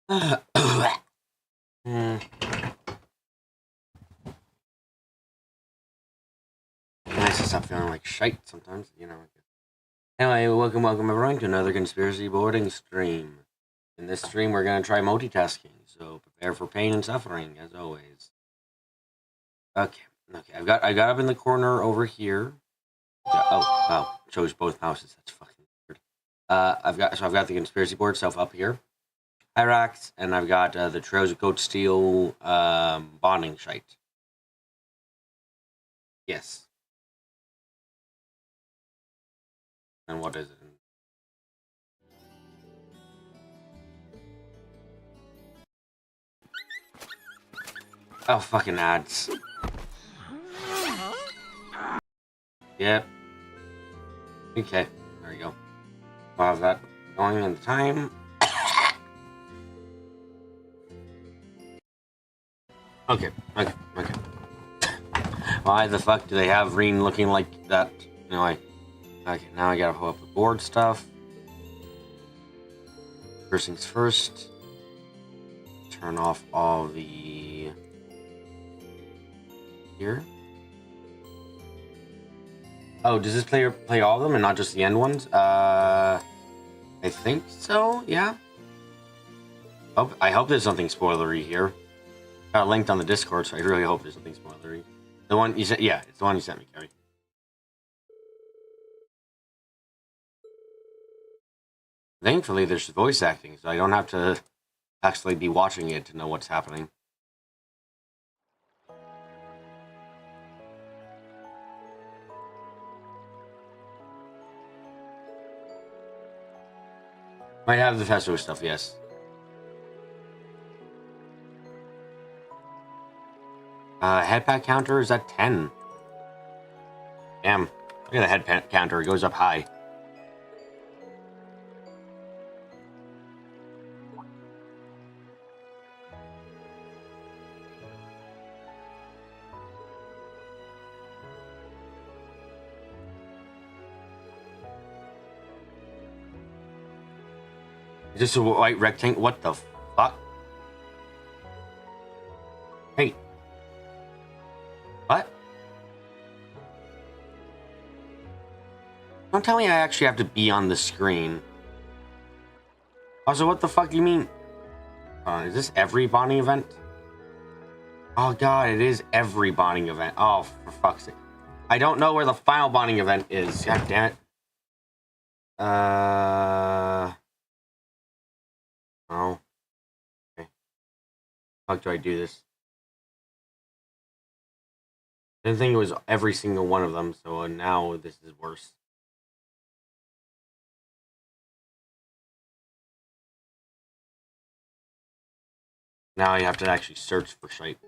Hmm. Nice to stop feeling like shite sometimes, you know. Anyway, welcome everyone to another conspiracy boarding stream. In this stream, we're gonna try multitasking, so prepare for pain and suffering as always. Okay. I got up in the corner over here. Oh, chose both mouses. That's fucking weird. I've got the conspiracy board stuff up here, Hyrax, and I've got the Trails of Coat Steel bonding shite. Yes. And what is it? Oh, fucking ads. Yep. Okay, there we go. We'll have that going in the time. Okay. Why the fuck do they have Reen looking like that? Anyway. Okay, now I gotta pull up the board stuff. First things first. Turn off all the... Here. Oh, does this player play all of them and not just the end ones? I think so, yeah. I hope there's something spoilery here. Got linked on the Discord, so I really hope there's something spoilery. The one you sent, yeah, it's the one you sent me, Kerry. Thankfully, there's voice acting, so I don't have to actually be watching it to know what's happening. Might have the festival stuff, yes. Headpack counter is at 10. Damn. Look at the headpack counter. It goes up high. Is this a white rectangle? What the fuck? Hey. What? Don't tell me I actually have to be on the screen. Also, what the fuck do you mean? Is this every bonding event? Oh god, it is every bonding event. Oh, for fuck's sake. I don't know where the final bonding event is. God damn it. Oh. Okay. How do I do this? I didn't think it was every single one of them, so now this is worse. Now you have to actually search for shite.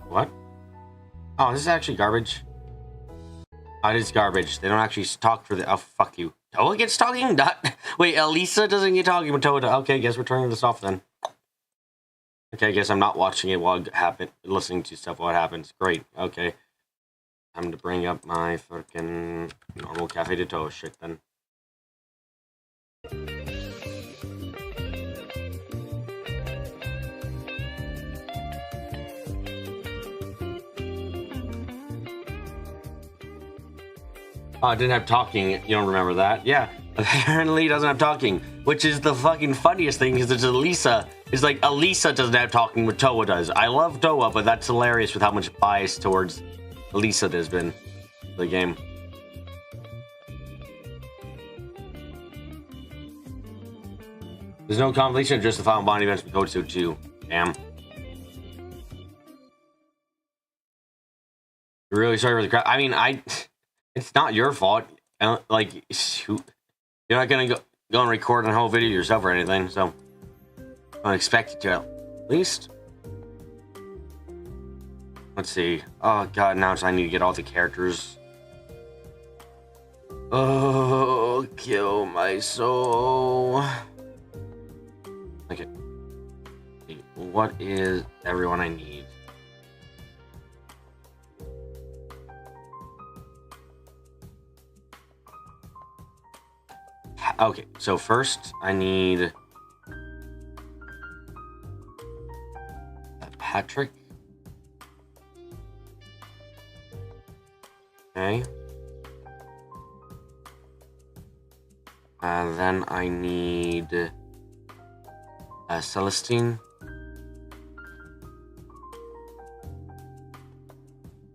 What? Oh, this is actually garbage. Oh, it is garbage. They don't actually talk for the... Oh, fuck you. Toa gets talking? Not... Wait, Elisa doesn't get talking, but Toa... Okay, guess we're turning this off then. Okay, I guess I'm not watching it while it happens, listening to stuff while it happens. Great, okay. Time to bring up my fucking normal Cafe de Toa shit then. Oh, it didn't have talking. You don't remember that? Yeah, apparently it doesn't have talking, which is the fucking funniest thing because it's Elisa. It's like Elisa doesn't have talking, but Toa does. I love Toa, but that's hilarious with how much bias towards Elisa there's been in the game. There's no completion, just the final bonding events with Kotsu 2. Damn. Really sorry for the crap. I mean, it's not your fault. Like, shoot. You're not gonna go and record a whole video yourself or anything, so I don't expect you to at least. Let's see. Oh god, now I need to get all the characters. Oh, kill my soul. Okay. What is everyone I need? Okay, so first I need Patrick. Okay. Then I need Celestine.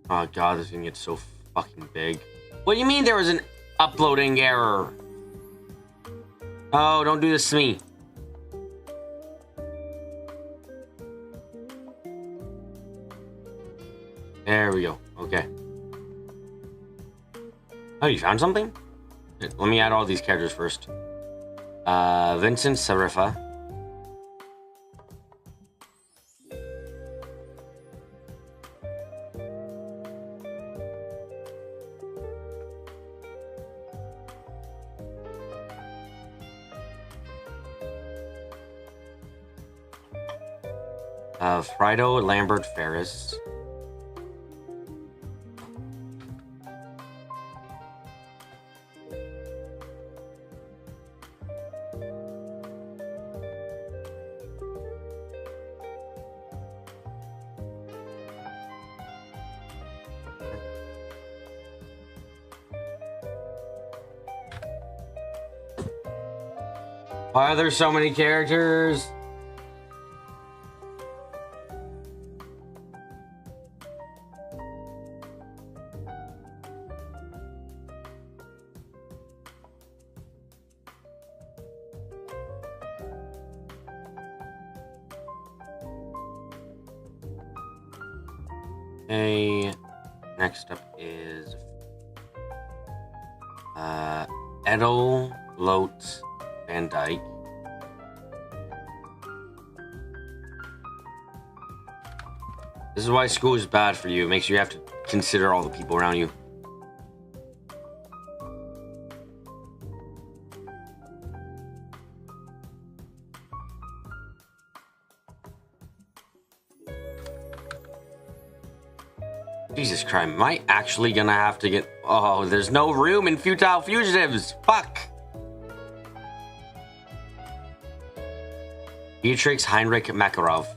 Oh god, this is gonna get so fucking big. What do you mean there was an uploading error? Oh, don't do this to me. There we go. Okay. Oh, you found something? Let me add all these characters first. Vincent Serifa. Frido Lambert Ferris. Why are there so many characters? Okay, next up is Edel Lote Van Dyke. This is why school is bad for you. It makes you have to consider all the people around you. Jesus Christ, am I actually gonna have to get... Oh, there's no room in Futile Fugitives! Fuck! Beatrix Heinrich Makarov.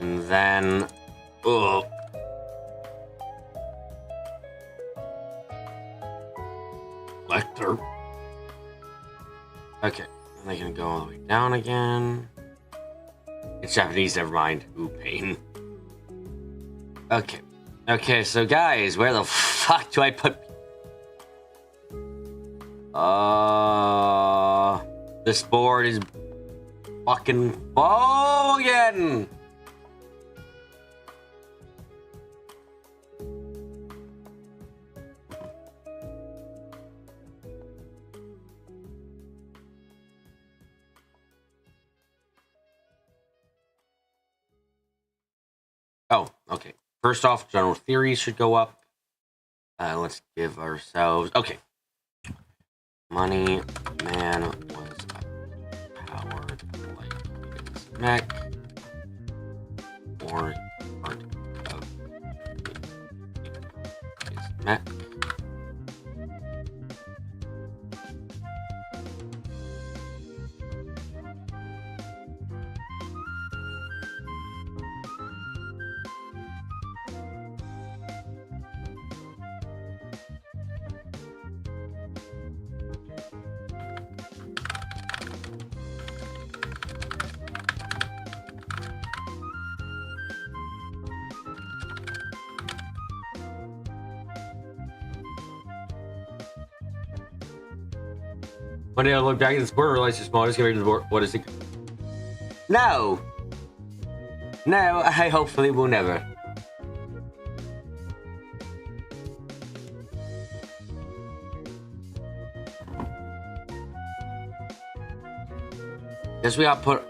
And then... Ugh. Lecter. Okay, and they're gonna go all the way down again. It's Japanese, never mind. Ooh, pain. Okay. Okay, so guys, where the fuck do I put... This board is fucking full again! Oh, okay. First off, general theories should go up. Let's give ourselves... Okay. Money Man was powered like his mech. Or part of his mech. One day I look back at this board and realize it's small. Just compared to the board. What is it? No! No, I hopefully will never. Guess we got put...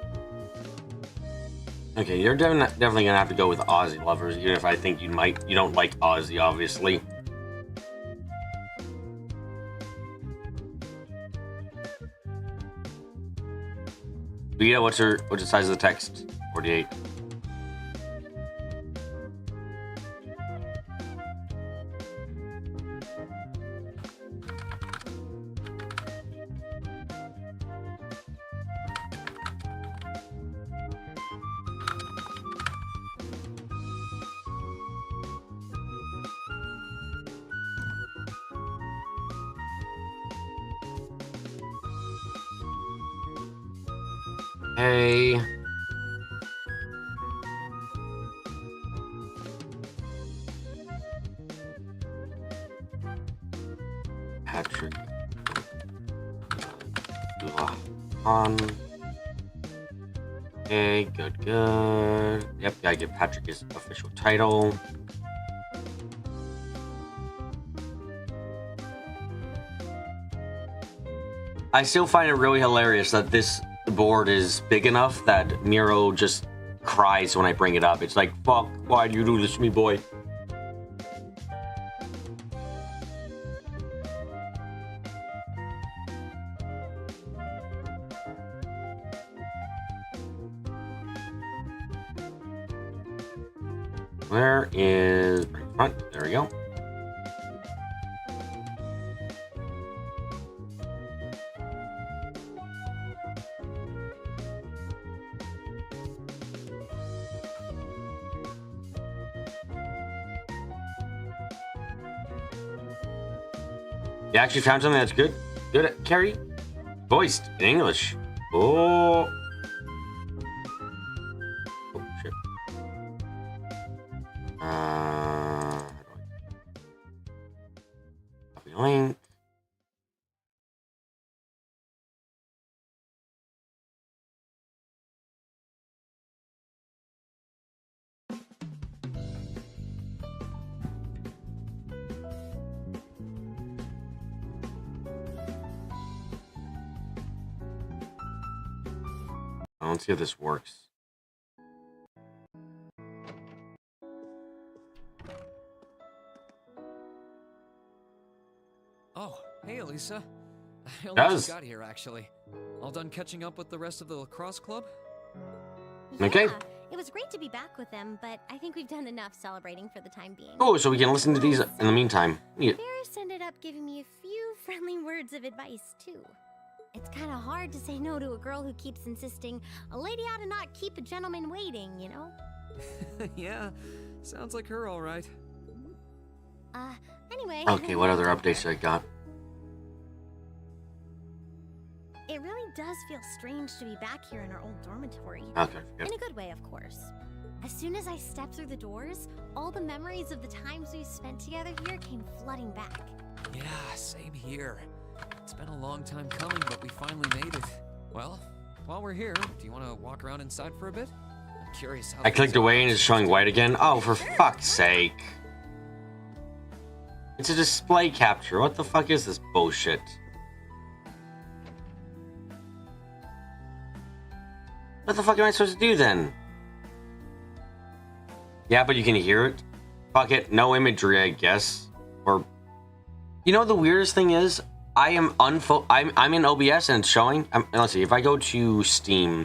Okay, you're definitely gonna have to go with Aussie lovers, even if I think you don't like Aussie, obviously. Yeah, what's the size of the text? 48. Hey. Patrick. On. Okay, good. Yep, gotta give Patrick his official title. I still find it really hilarious that this board is big enough that Miro just cries when I bring it up. It's like, fuck, why do you do this to me, boy? Where is front? There we go. You actually found something that's good? Good, Carrie? Voiced in English. Oh. Oh, shit. Copy link. Let's see if this works. Oh, hey, Elisa. I only Does. just got here, actually. All done catching up with the rest of the lacrosse club? Okay. Yeah, it was great to be back with them, but I think we've done enough celebrating for the time being. Oh, so we can listen to these in the meantime. Yeah. Ferris ended up giving me a few friendly words of advice, too. It's kind of hard to say no to a girl who keeps insisting a lady ought to not keep a gentleman waiting, you know? Yeah, sounds like her, all right. Anyway. Okay, what other updates I got? It really does feel strange to be back here in our old dormitory. Okay, In good. a good way, of course. As soon as I stepped through the doors, all the memories of the times we spent together here came flooding back. Yeah, same here. It's been a long time coming, but we finally made it. Well, while we're here, do you want to walk around inside for a bit? I'm curious how... I clicked away and it's showing white again. Oh, for fuck's sake. It's a display capture. What the fuck is this bullshit? What the fuck am I supposed to do then? Yeah, but you can hear it. Fuck it. No imagery, I guess. Or... You know, the weirdest thing is, I'm in OBS and it's showing. Let's see, if I go to Steam,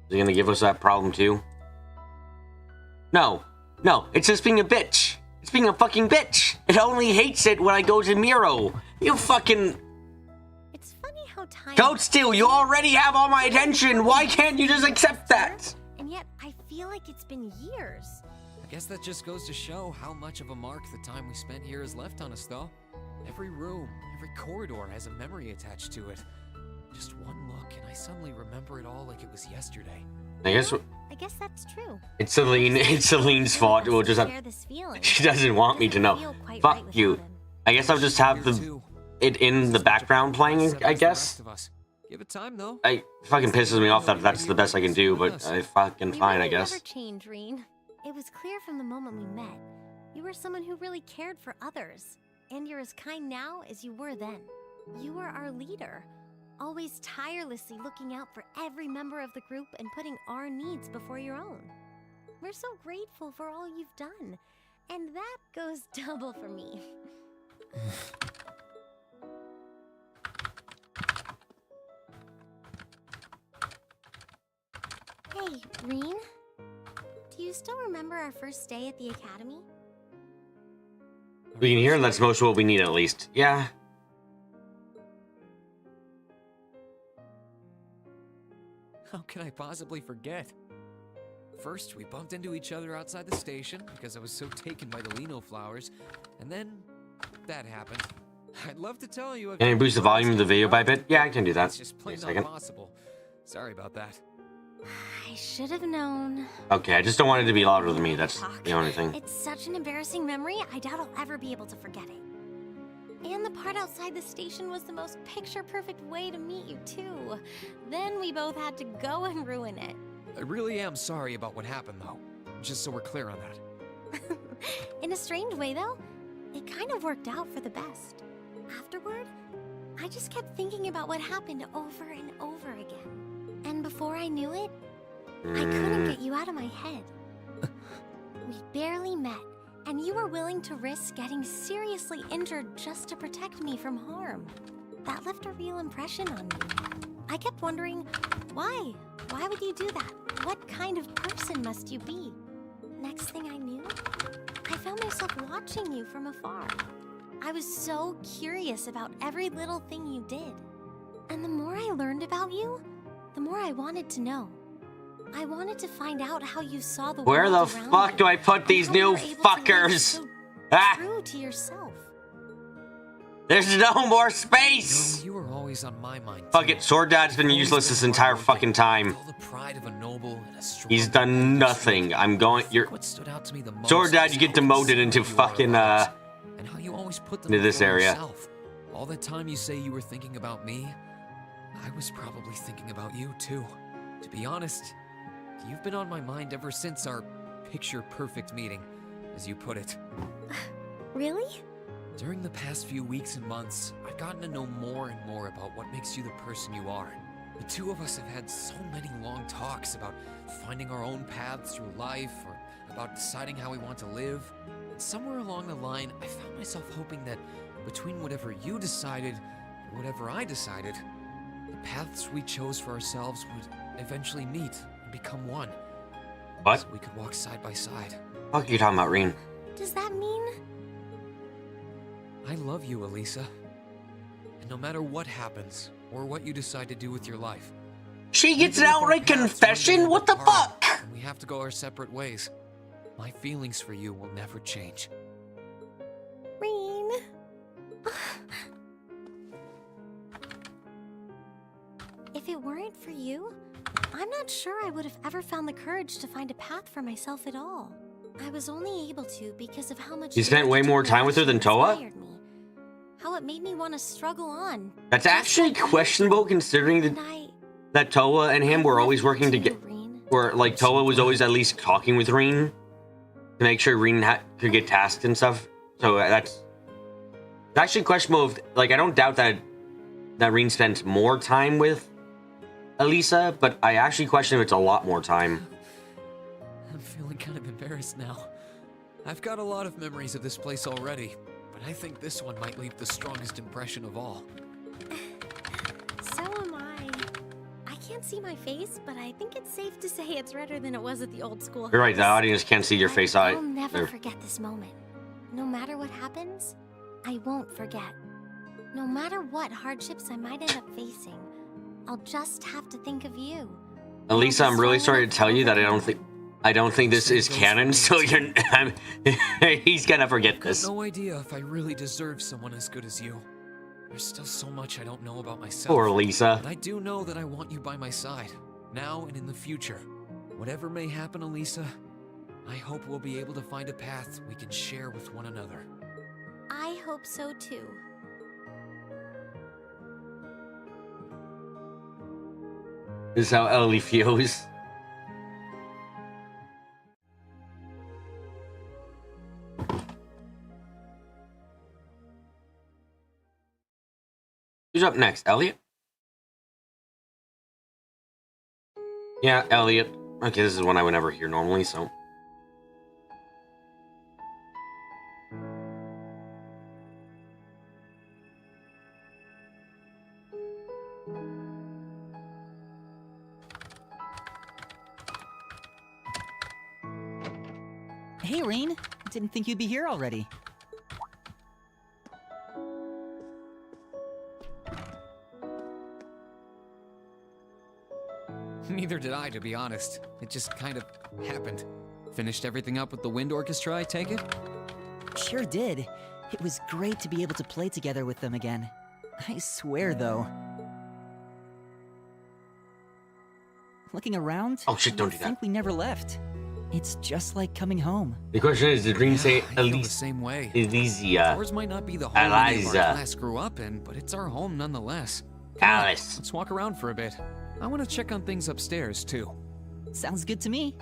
is it gonna give us that problem too? No, it's just being a bitch. It's being a fucking bitch. It only hates it when I go to Miro. You fucking It's funny how time... Goat Steel, you already have all my attention. Why can't you just accept that? And yet, I feel like it's been years. I guess that just goes to show how much of a mark the time we spent here has left on us, though. Every room, every corridor has a memory attached to it. Just one look, and I suddenly remember it all like it was yesterday. I guess that's true. it's Celine's fault. We'll just have... Share this feeling. She doesn't want me to know. Feel quite Fuck right you. without him. I guess I'll just have it in the background playing, I guess. Give it time, though. It fucking pisses me off that that's the best I can do, but I fucking We fine, really I guess. never changed, Reen. It was clear from the moment we met. You were someone who really cared for others. And you're as kind now as you were then. You were our leader. Always tirelessly looking out for every member of the group and putting our needs before your own. We're so grateful for all you've done. And that goes double for me. Hey, Reen. Do you still remember our first day at the academy? We can hear, and that's most of what we need at least. Yeah. How can I possibly forget? First, we bumped into each other outside the station because I was so taken by the Lino flowers, and then that happened. I'd love to tell you. Can you boost the volume of the video by a bit? Yeah, I can do that. It's just plain Wait a not second. possible. Sorry about that. I should have known. Okay, I just don't want it to be louder than me. That's the only thing. It's such an embarrassing memory, I doubt I'll ever be able to forget it. And the part outside the station was the most picture-perfect way to meet you, too. Then we both had to go and ruin it. I really am sorry about what happened, though. Just so we're clear on that. In a strange way, though, it kind of worked out for the best. Afterward, I just kept thinking about what happened over and over again. And before I knew it, I couldn't get you out of my head. We barely met, and you were willing to risk getting seriously injured just to protect me from harm. That left a real impression on me. I kept wondering, why? Why would you do that? What kind of person must you be? Next thing I knew, I found myself watching you from afar. I was so curious about every little thing you did. And the more I learned about you, the more I wanted to know. I wanted to find out how you saw the Where world the around fuck you, do I put and these how you new were able to live fuckers? so Ah! true to yourself. There's no more No, space! you were always on my mind. Fuck too. it, Sword Dad's been You've useless always this been entire hardworking, fucking time. with all the pride of a noble and a strong He's done nothing. I'm going. You're. What stood out to me the most Sword Dad, was you get how demoted into considerate you are of fucking, others, and how you always put them into this before area. yourself. All the time you say you were thinking about me, I was probably thinking about you too. To be honest, you've been on my mind ever since our picture-perfect meeting, as you put it. Really? During the past few weeks and months, I've gotten to know more and more about what makes you the person you are. The two of us have had so many long talks about finding our own paths through life, or about deciding how we want to live. And somewhere along the line, I found myself hoping that between whatever you decided and whatever I decided, the paths we chose for ourselves would eventually meet and become one. What? So we could walk side by side. Fuck are you talking about, Reen? Does that mean? I love you, Elisa. And no matter what happens, or what you decide to do with your life, She gets an even if our outright paths one day confession? end What the apart fuck? and we have to go our separate ways, my feelings for you will never change. Reen. If it weren't for you, I'm not sure I would have ever found the courage to find a path for myself at all. I was only able to because of how much You spent your way more time with her than Toa? inspired me. How it made me want to struggle on. That's just actually like you questionable did. considering And that Toa and him I were love always you working too, together. Reen. Where, like, Toa was always at least talking with Reen to make sure Reen could get tasked and stuff. So that's it's actually questionable. If, like, I don't doubt that Reen spent more time with Elisa, but I actually question if it's a lot more time. I'm feeling kind of embarrassed now. I've got a lot of memories of this place already, but I think this one might leave the strongest impression of all. So am I. I can't see my face, but I think it's safe to say it's redder than it was at the old school. You're right, the audience can't see your face. I'll never there. forget this moment. No matter what happens, I won't forget. No matter what hardships I might end up facing, I'll just have to think of you. Elisa, I'm really sorry to tell you that I don't think this is canon. So he's gonna forget I've this. got no idea if I really deserve someone as good as you. There's still so much I don't know about myself. Poor Elisa. But I do know that I want you by my side, now and in the future. Whatever may happen, Elisa, I hope we'll be able to find a path we can share with one another. I hope so too. This is how Ellie feels. Who's up next? Elliot? Yeah, Elliot. Okay, this is one I would never hear normally, so. Hey, Reen. Didn't think you'd be here already. Neither did I, to be honest. It just kind of happened. Finished everything up with the wind orchestra, I take it? Sure did. It was great to be able to play together with them again. I swear, though. Looking around, Oh shit, don't do I that. think we never left. It's just like coming home. The question is, did Dream say I feel the Elise? same way. Elysia. Ours might not be the home any of our Eliza. class grew up in, but it's our home nonetheless. Come on, Alice. let's walk around for a bit. I want to check on things upstairs, too. Sounds good to me.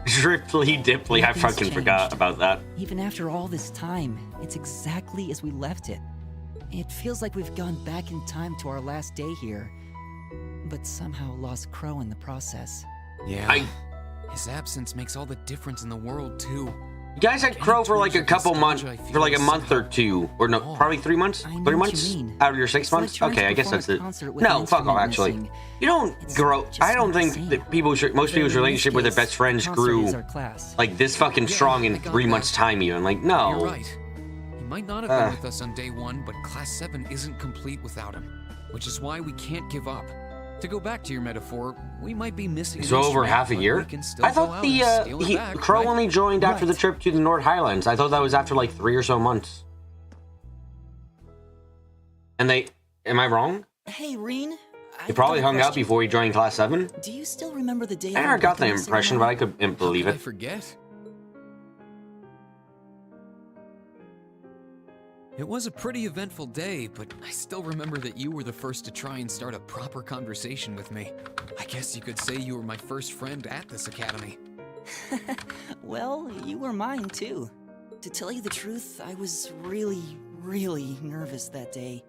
Dripply Dipply, I Nothing's fucking forgot changed. about that. Even after all this time, it's exactly as we left it. It feels like we've gone back in time to our last day here, but somehow lost Crow in the process. Yeah. His absence makes all the difference in the world, too. You guys had Crow for like a couple months, for like a month or two, or no, probably 3 months? I know 3 what you months mean. out of your 6 It's like months? trying to Okay, I guess perform that's a it. concert with No, an fuck off. instrument Actually, missing. you don't It's grow. just I don't not the think same. that people should. Most Though people's in this relationship with their case, best friends concert grew is our class. like this fucking Yeah, strong in I got 3 that. months time. Even like You're no. right. He might not have been with us on day 1, but Class 7 isn't complete without him. Which is why we can't give up. To go back to your metaphor, we might be missing an So over instrument, half a but year. we can still I go thought out the and steal it back, Crow right? only joined after the Right. trip to the North Highlands. I thought that was after like 3 or so months. And they, am I wrong? Hey, Reen. He probably hung out before he joined Class 7. Do you still remember the day? I of never our got the welcoming impression, but I ceremony? could believe How could I it. forget? It was a pretty eventful day, but I still remember that you were the first to try and start a proper conversation with me. I guess you could say you were my first friend at this academy. Well, you were mine too. To tell you the truth, I was really nervous that day.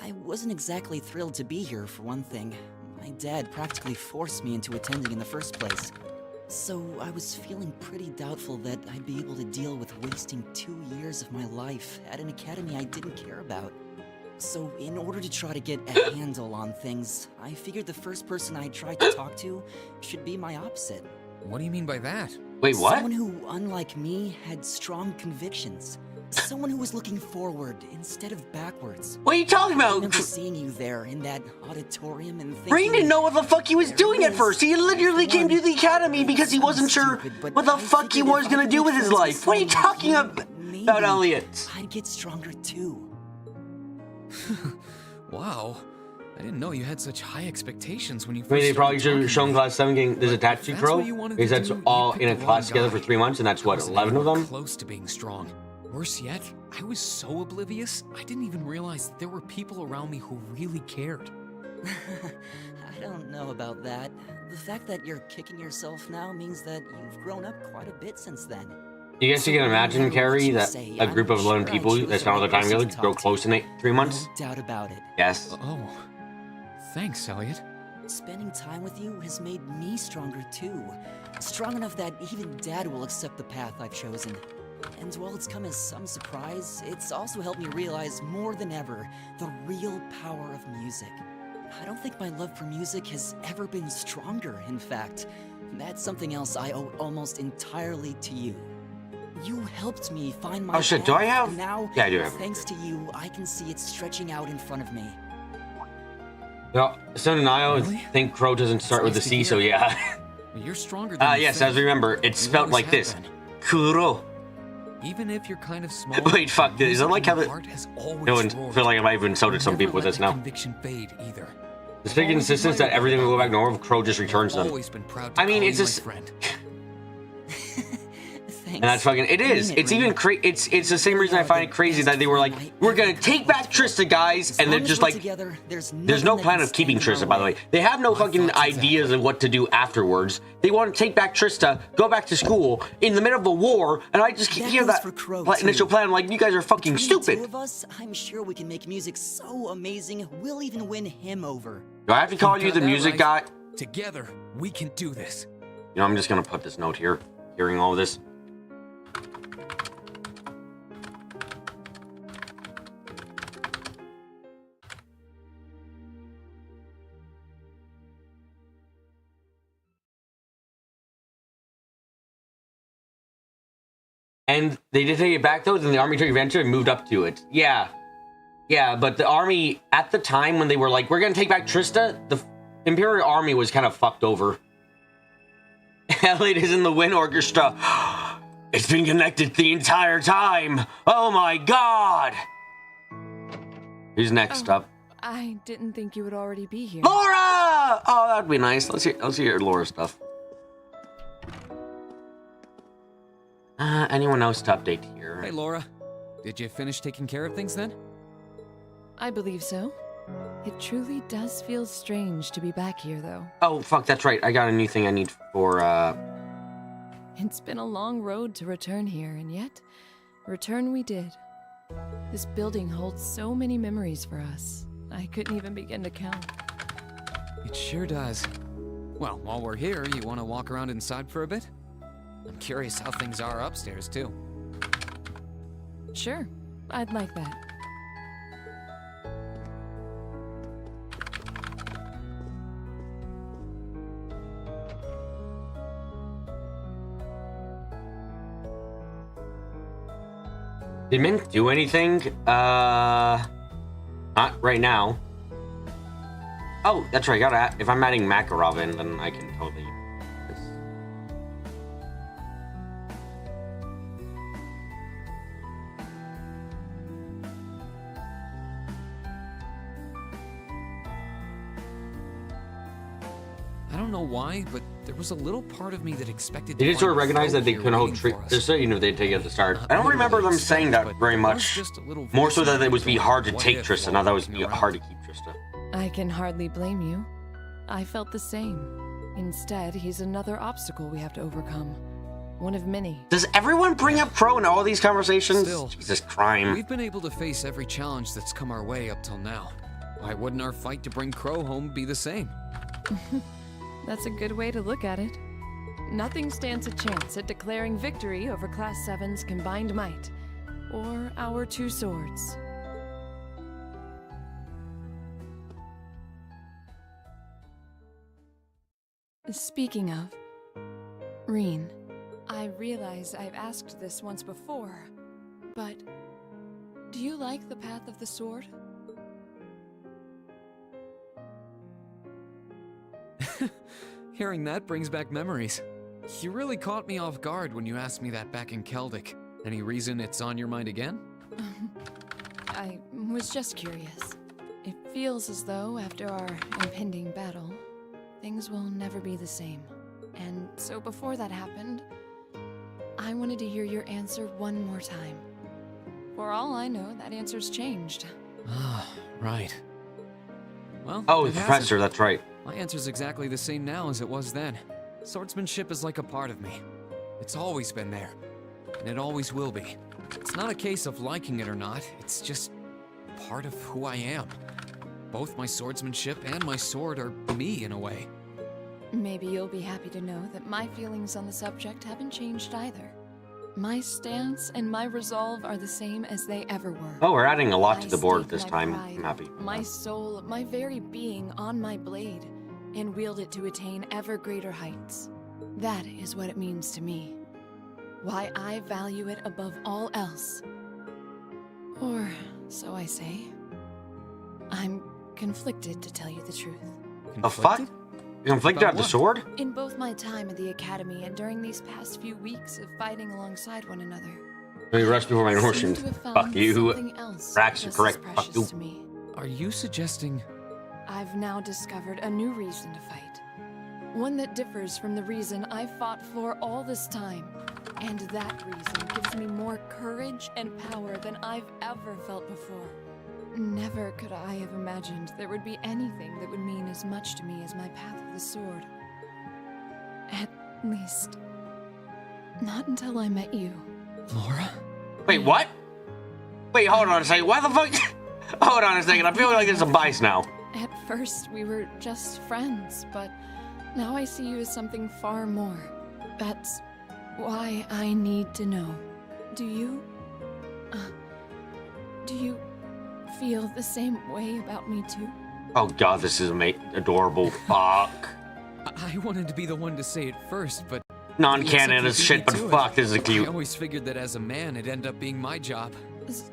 I wasn't exactly thrilled to be here, for one thing. My dad practically forced me into attending in the first place. So I was feeling pretty doubtful that I'd be able to deal with wasting 2 years of my life at an academy I didn't care about. So in order to try to get a handle on things, I figured the first person I'd try to talk to should be my opposite. What do you mean by that? Wait, what? Someone who, unlike me, had strong convictions. Someone who was looking forward instead of backwards. What are you talking I about? remember seeing you there in that auditorium and thinking... Rain didn't know what the fuck he was There doing it at is. first. He literally came to the academy because he wasn't sure Stupid, but what the I fuck he figured was if gonna I do could with make his friends life. What are you someone talking like about, you, Elliot? I'd get stronger too. Wow. I didn't know you had such high expectations when you I first mean, they probably started should have talking shown to me. Class 7 getting this But attached if to that's Crow. what you wanted Because to that's do, you all picked in a the class wrong together guy. for 3 months, and that's I what, wasn't 11 of anywhere them? Close to being strong. Worse yet, I was so oblivious, I didn't even realize that there were people around me who really cared. I don't know about that. The fact that you're kicking yourself now means that you've grown up quite a bit since then. You guess you can So, no imagine, matter what Carrie, you that say, a group I'm of 11 sure I people chose that's the not all the right time person together to grow talk close in 3 months? No doubt about it. Yes. Oh, thanks, Elliot. Spending time with you has made me stronger too. Strong enough that even Dad will accept the path I've chosen. And while it's come as some surprise, it's also helped me realize more than ever the real power of music. I don't think my love for music has ever been stronger, in fact. That's something else I owe almost entirely to you. You helped me find my Oh, shit, do I path, have- and now, Yeah, I do have it. thanks to you, I can see it stretching out in front of me. Well, Son and I Really? think Crow doesn't start with the That's nice C, to so hear. yeah. You're stronger than you Yes, think. as we remember, it's You spelled always like have this. been. Kuro. Even if you're kind of small. Wait, fuck, is it like how your the- heart has always No one roared. feel like I might have insulted some Never people with let this that now. Conviction fade either. The big insistence that everything will go back normal, Crow just returns I've them. always been proud to I mean, call it's you just- my friend. And that's fucking. It is. It's even It's the same reason I find it crazy that they were like, we're gonna take back Trista, guys, and they're just like, there's no plan of keeping Trista. By the way, they have no fucking ideas of what to do afterwards. They want to take back Trista, go back to school in the middle of a war, and I just hear that initial plan. I'm like, you guys are fucking stupid. The two of us, I'm sure we can make music so amazing, we'll even win him over. Do I have to call you the music guy? Together, we can do this. You know, I'm just gonna put this note here. Hearing all this. And they did take it back though, then the army took advantage and moved up to it. Yeah. Yeah, but the army, at the time when they were like, we're gonna take back Trista, the Imperial Army was kind of fucked over. Elliot is in the wind orchestra. It's been connected the entire time. Oh my god! Who's next up? I didn't think you would already be here. Laura! Oh, that'd be nice. Let's hear Laura stuff. Anyone else to update here? Hey, Laura. Did you finish taking care of things then? I believe so. It truly does feel strange to be back here, though. Oh, fuck, that's right. I got a new thing I need for, It's been a long road to return here, and yet, return we did. This building holds so many memories for us. I couldn't even begin to count. It sure does. Well, while we're here, you want to walk around inside for a bit? I'm curious how things are upstairs, too. Sure, I'd like that. Did Mint do anything? Not right now. Oh, that's right. If I'm adding Makarov in, then I can totally. I don't know why, but there was a little part of me that expected. They did sort of find recognize Flo that they here couldn't hold waiting tree. for us. They're saying if they'd take it at the start. Not I don't remember them literally saying upset, that but very there was much. just a little More so that it would be voice hard to what take if Trista, while not that it was walking hard to around. keep Trista. I can hardly blame you. I felt the same. Instead, he's another obstacle we have to overcome. One of many. Does everyone bring up Crow in all these conversations? Still, Jesus, crime. We've been able to face every challenge that's come our way up till now. Why wouldn't our fight to bring Crow home be the same? That's a good way to look at it. Nothing stands a chance at declaring victory over Class 7's combined might, or our two swords. Speaking of, Reen, I realize I've asked this once before, but do you like the path of the sword? Hearing that brings back memories. You really caught me off guard when you asked me that back in Celtic. Any reason it's on your mind again? I was just curious. It feels as though after our impending battle, things will never be the same. And so before that happened, I wanted to hear your answer one more time. For all I know, that answer's changed. Ah, right. Well, Oh, it the hasn't. professor, that's right. My answer's exactly the same now as it was then. Swordsmanship is like a part of me. It's always been there, and it always will be. It's not a case of liking it or not, it's just part of who I am. Both my swordsmanship and my sword are me in a way. Maybe you'll be happy to know that my feelings on the subject haven't changed either. My stance and my resolve are the same as they ever were. Oh, we're adding a lot I to the board stake this my time. pride, I'm happy. My soul, my very being on my blade, and wield it to attain ever greater heights. That is what it means to me. Why I value it above all else. Or so I say. I'm conflicted, to tell you the truth. The fuck? Conflicted? You conflicted About at the what? sword? In both my time at the academy and during these past few weeks of fighting alongside one another. Let me rest before my I seem emotions. to have found Fuck you. something else Rax, you're just correct. as Fuck precious you. to me. Are you suggesting... I've now discovered a new reason to fight. One that differs from the reason I fought for all this time. And that reason gives me more courage and power than I've ever felt before. Never could I have imagined there would be anything that would mean as much to me as my path of the sword. At least, not until I met you. Laura? Wait, what? Wait, hold on a second. Why the fuck? Hold on a second. I feel like there's some bias now. At first, we were just friends, but now I see you as something far more. That's why I need to know. Do you feel the same way about me too? Oh god, this is adorable. Fuck. I wanted to be the one to say it first, but Non-canon as shit, but fuck, this is I cute. always figured that as a man, it'd end up being my job.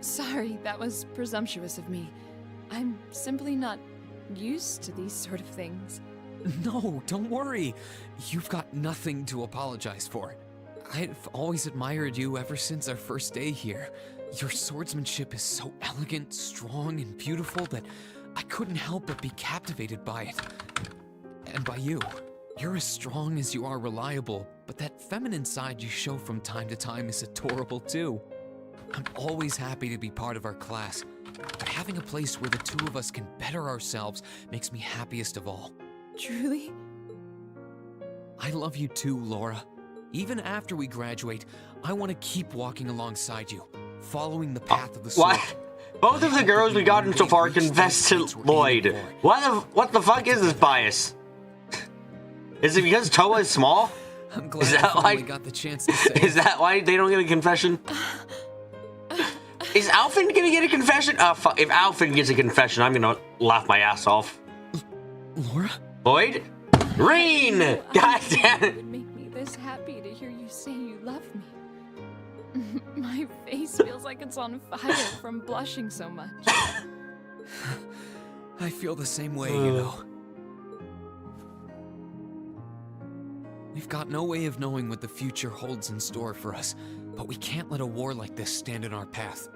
Sorry, that was presumptuous of me. I'm simply not used to these sort of things. No, don't worry. You've got nothing to apologize for. I've always admired you ever since our first day here. Your swordsmanship is so elegant, strong, and beautiful that I couldn't help but be captivated by it. And by you. You're as strong as you are reliable, but that feminine side you show from time to time is adorable too. I'm always happy to be part of our class, but having a place where the two of us can better ourselves makes me happiest of all. Truly? I love you too, Laura. Even after we graduate, I want to keep walking alongside you, following the path of the sword. What? Both of the girls we gotten so far confessed to Lloyd. What the fuck is this bias? Is it because Toa is small? I'm glad Is that I finally why- got the chance to say Is that why they don't get a confession? Is Alfin gonna get a confession? Fuck. If Alfin gets a confession, I'm gonna laugh my ass off. Laura? Lloyd? Reen! God damn It it. would make me this happy to hear you say you love me. My face feels like it's on fire from blushing so much. I feel the same way, you know. We've got no way of knowing what the future holds in store for us, but we can't let a war like this stand in our path.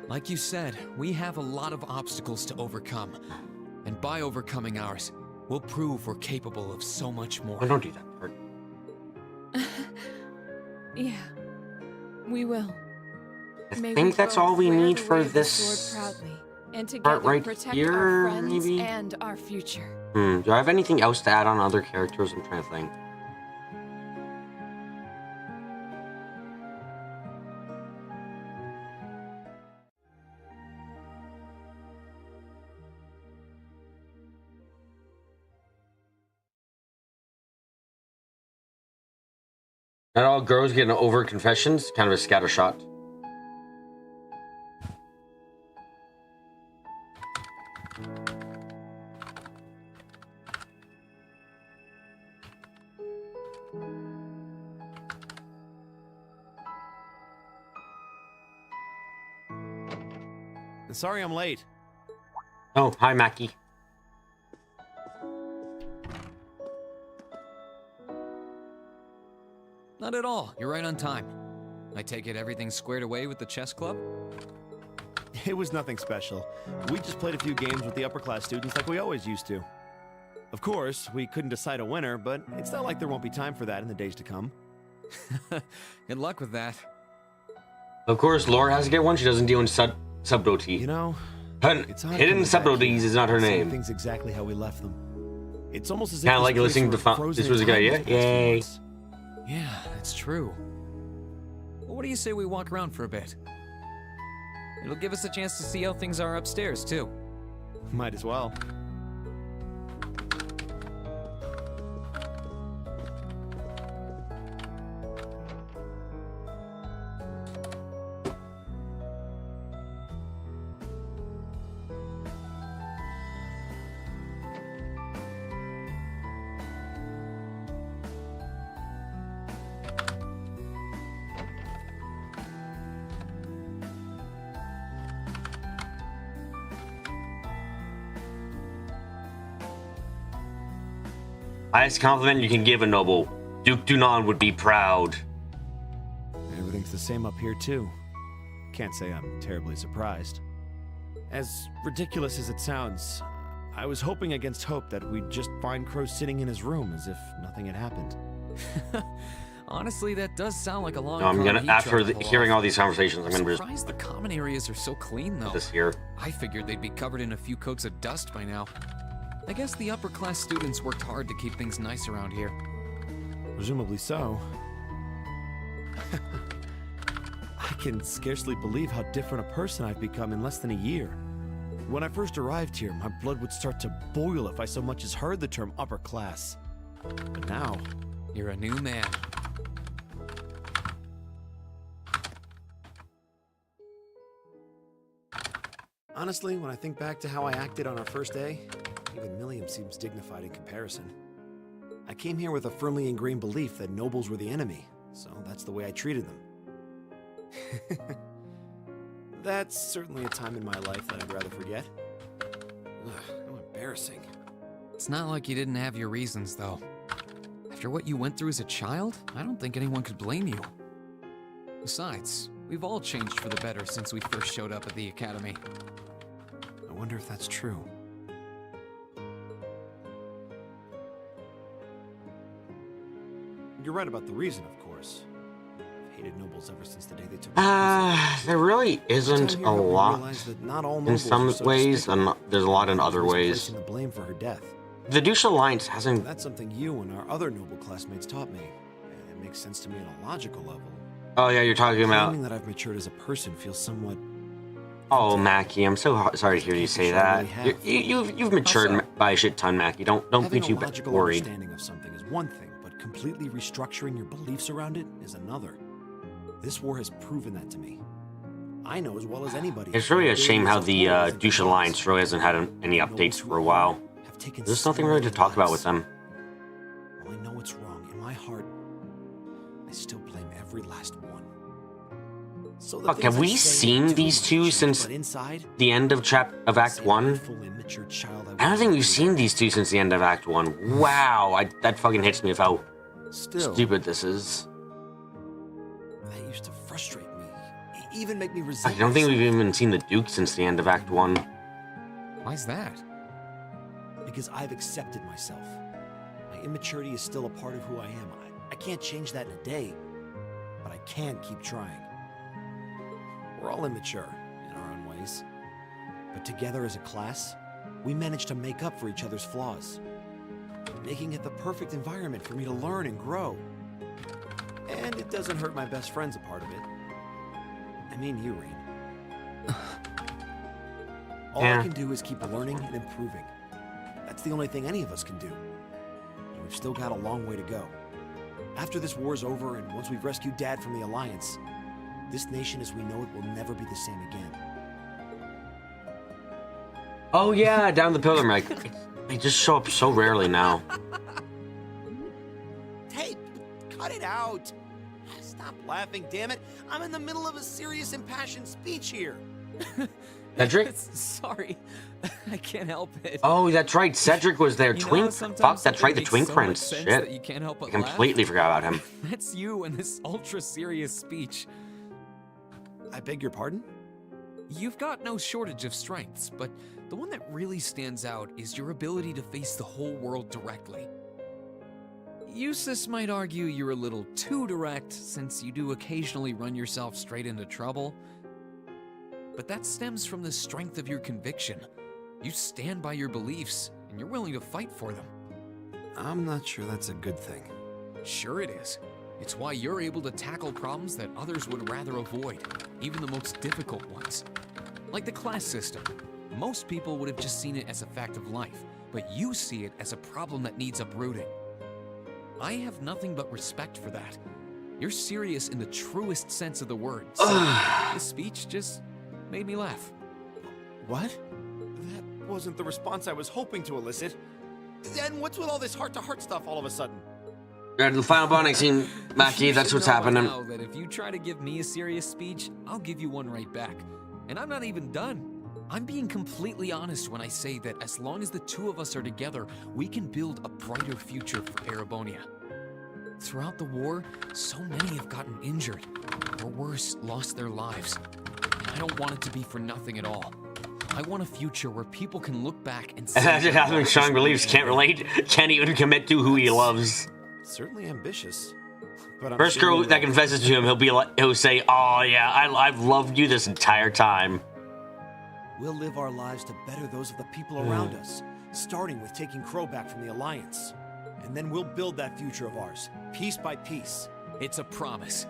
Like you said, we have a lot of obstacles to overcome, and by overcoming ours, we'll prove we're capable of so much more. Oh, don't do that part. Yeah, we will. I May think we that's both all we wear need the for weight of the this sword proudly, and part together right protect here, our friends maybe? and our future. Do I have anything else to add on other characters? I'm trying to think. Not all girls get over confessions. Kind of a scatter shot. Sorry I'm late. Oh, hi, Mackie. Not at all. You're right on time. I take it everything's squared away with the chess club? It was nothing special. We just played a few games with the upper class students like we always used to. Of course, we couldn't decide a winner, but it's not like there won't be time for that in the days to come. Good luck with that. Of course, Laura has to get one. She doesn't deal in subtlety. You know, Hidden it's odd hidden coming back subtleties here is not her and seeing name. Things exactly how we left them. It's almost as if Kinda this like place listening were to frozen this was a in good time idea. these past few Yay. months. Yeah, that's true. Well, what do you say we walk around for a bit? It'll give us a chance to see how things are upstairs, too. Might as well. Highest compliment you can give a noble. Duke Dunan would be proud. Everything's the same up here, too. Can't say I'm terribly surprised. As ridiculous as it sounds, I was hoping against hope that we'd just find Crow sitting in his room as if nothing had happened. Honestly, that does sound like a long No, I'm con gonna he after tried to pull hearing off. all these conversations, I'm I'm gonna surprised the common areas are so clean, though. put this here. I figured they'd be covered in a few coats of dust by now. I guess the upper class students worked hard to keep things nice around here. Presumably so. I can scarcely believe how different a person I've become in less than a year. When I first arrived here, my blood would start to boil if I so much as heard the term upper class. But now, You're a new man. honestly, when I think back to how I acted on our first day, even Milliam seems dignified in comparison. I came here with a firmly ingrained belief that nobles were the enemy, so that's the way I treated them. That's certainly a time in my life that I'd rather forget. Ugh, how embarrassing. It's not like you didn't have your reasons, though. After what you went through as a child, I don't think anyone could blame you. Besides, we've all changed for the better since we first showed up at the academy. I wonder if that's true. You're right about the reason, of course. I've hated nobles ever since the day they took There really isn't a lot in some ways, and there's a lot in other ways. The blame for her death. The Douche Alliance hasn't. That's something you and our other noble classmates taught me, and it makes sense to me on a logical level. Oh yeah, you're talking about. Claiming that I've matured as a person feels somewhat. Oh, Mackie, I'm so sorry to hear you say that. You've matured by a shit ton, Mackie. Don't be Having too a logical worried. understanding of something is one thing, but completely restructuring your beliefs around it is another. This war has proven that to me. I know as well as anybody. It's really a shame how the Douche Alliance really hasn't had any updates for a while. There's nothing really to talk about with them. Well, I know it's wrong. In my heart, I still blame every last one. So the Fuck, have things I we say seen do these two change, since but inside, the end of Act 1? I don't think we've seen these two since the end of Act 1. Wow, that fucking hits me of how Still, stupid this is. that used to frustrate me. Even make me resent I don't think myself. we've even seen the Duke since the end of Act 1. Why's that? Because I've accepted myself. My immaturity is still a part of who I am. I can't change that in a day, but I can keep trying. We're all immature in our own ways, but together as a class, we managed to make up for each other's flaws, making it the perfect environment for me to learn and grow. And it doesn't hurt my best friends a part of it. I mean you, Rain. All Yeah. I can do is keep learning and improving. That's the only thing any of us can do. And we've still got a long way to go. After this war's over and once we've rescued Dad from the Alliance, this nation as we know it will never be the same again. Oh yeah, down the pillar, Mike. They just show up so rarely now. Hey, cut it out! Stop laughing, damn it! I'm in the middle of a serious, impassioned speech here. Cedric? Sorry, I can't help it. Oh, that's right. Cedric was there. You know, Twink. sometimes Fuck, that's right. The something makes Twink so Prince. much sense that you Shit. can't help I but completely laugh. forgot about him. That's you in this ultra serious speech. I beg your pardon? You've got no shortage of strengths, but the one that really stands out is your ability to face the whole world directly. Eustace might argue you're a little too direct, since you do occasionally run yourself straight into trouble. But that stems from the strength of your conviction. You stand by your beliefs, and you're willing to fight for them. I'm not sure that's a good thing. Sure it is. It's why you're able to tackle problems that others would rather avoid, even the most difficult ones. Like the class system. Most people would have just seen it as a fact of life, but you see it as a problem that needs uprooting. I have nothing but respect for that. You're serious in the truest sense of the word. So this speech just made me laugh. What? That wasn't the response I was hoping to elicit. Then what's with all this heart-to-heart stuff all of a sudden? Yeah, the final bonding scene, Mackie, You that's should what's know by happening. now that if you try to give me a serious speech, I'll give you one right back. And I'm not even done. I'm being completely honest when I say that as long as the two of us are together, we can build a brighter future for Erebonia. Throughout the war, so many have gotten injured, or worse, lost their lives. And I don't want it to be for nothing at all. I want a future where people can look back and see Imagine having strong beliefs, can't relate, can't even commit to who he loves. Certainly ambitious. But I'm First sure girl we that will. confesses to him, he'll say, "Oh yeah, I've loved you this entire time." We'll live our lives to better those of the people around us, starting with taking Crow back from the Alliance. And then we'll build that future of ours, piece by piece. It's a promise.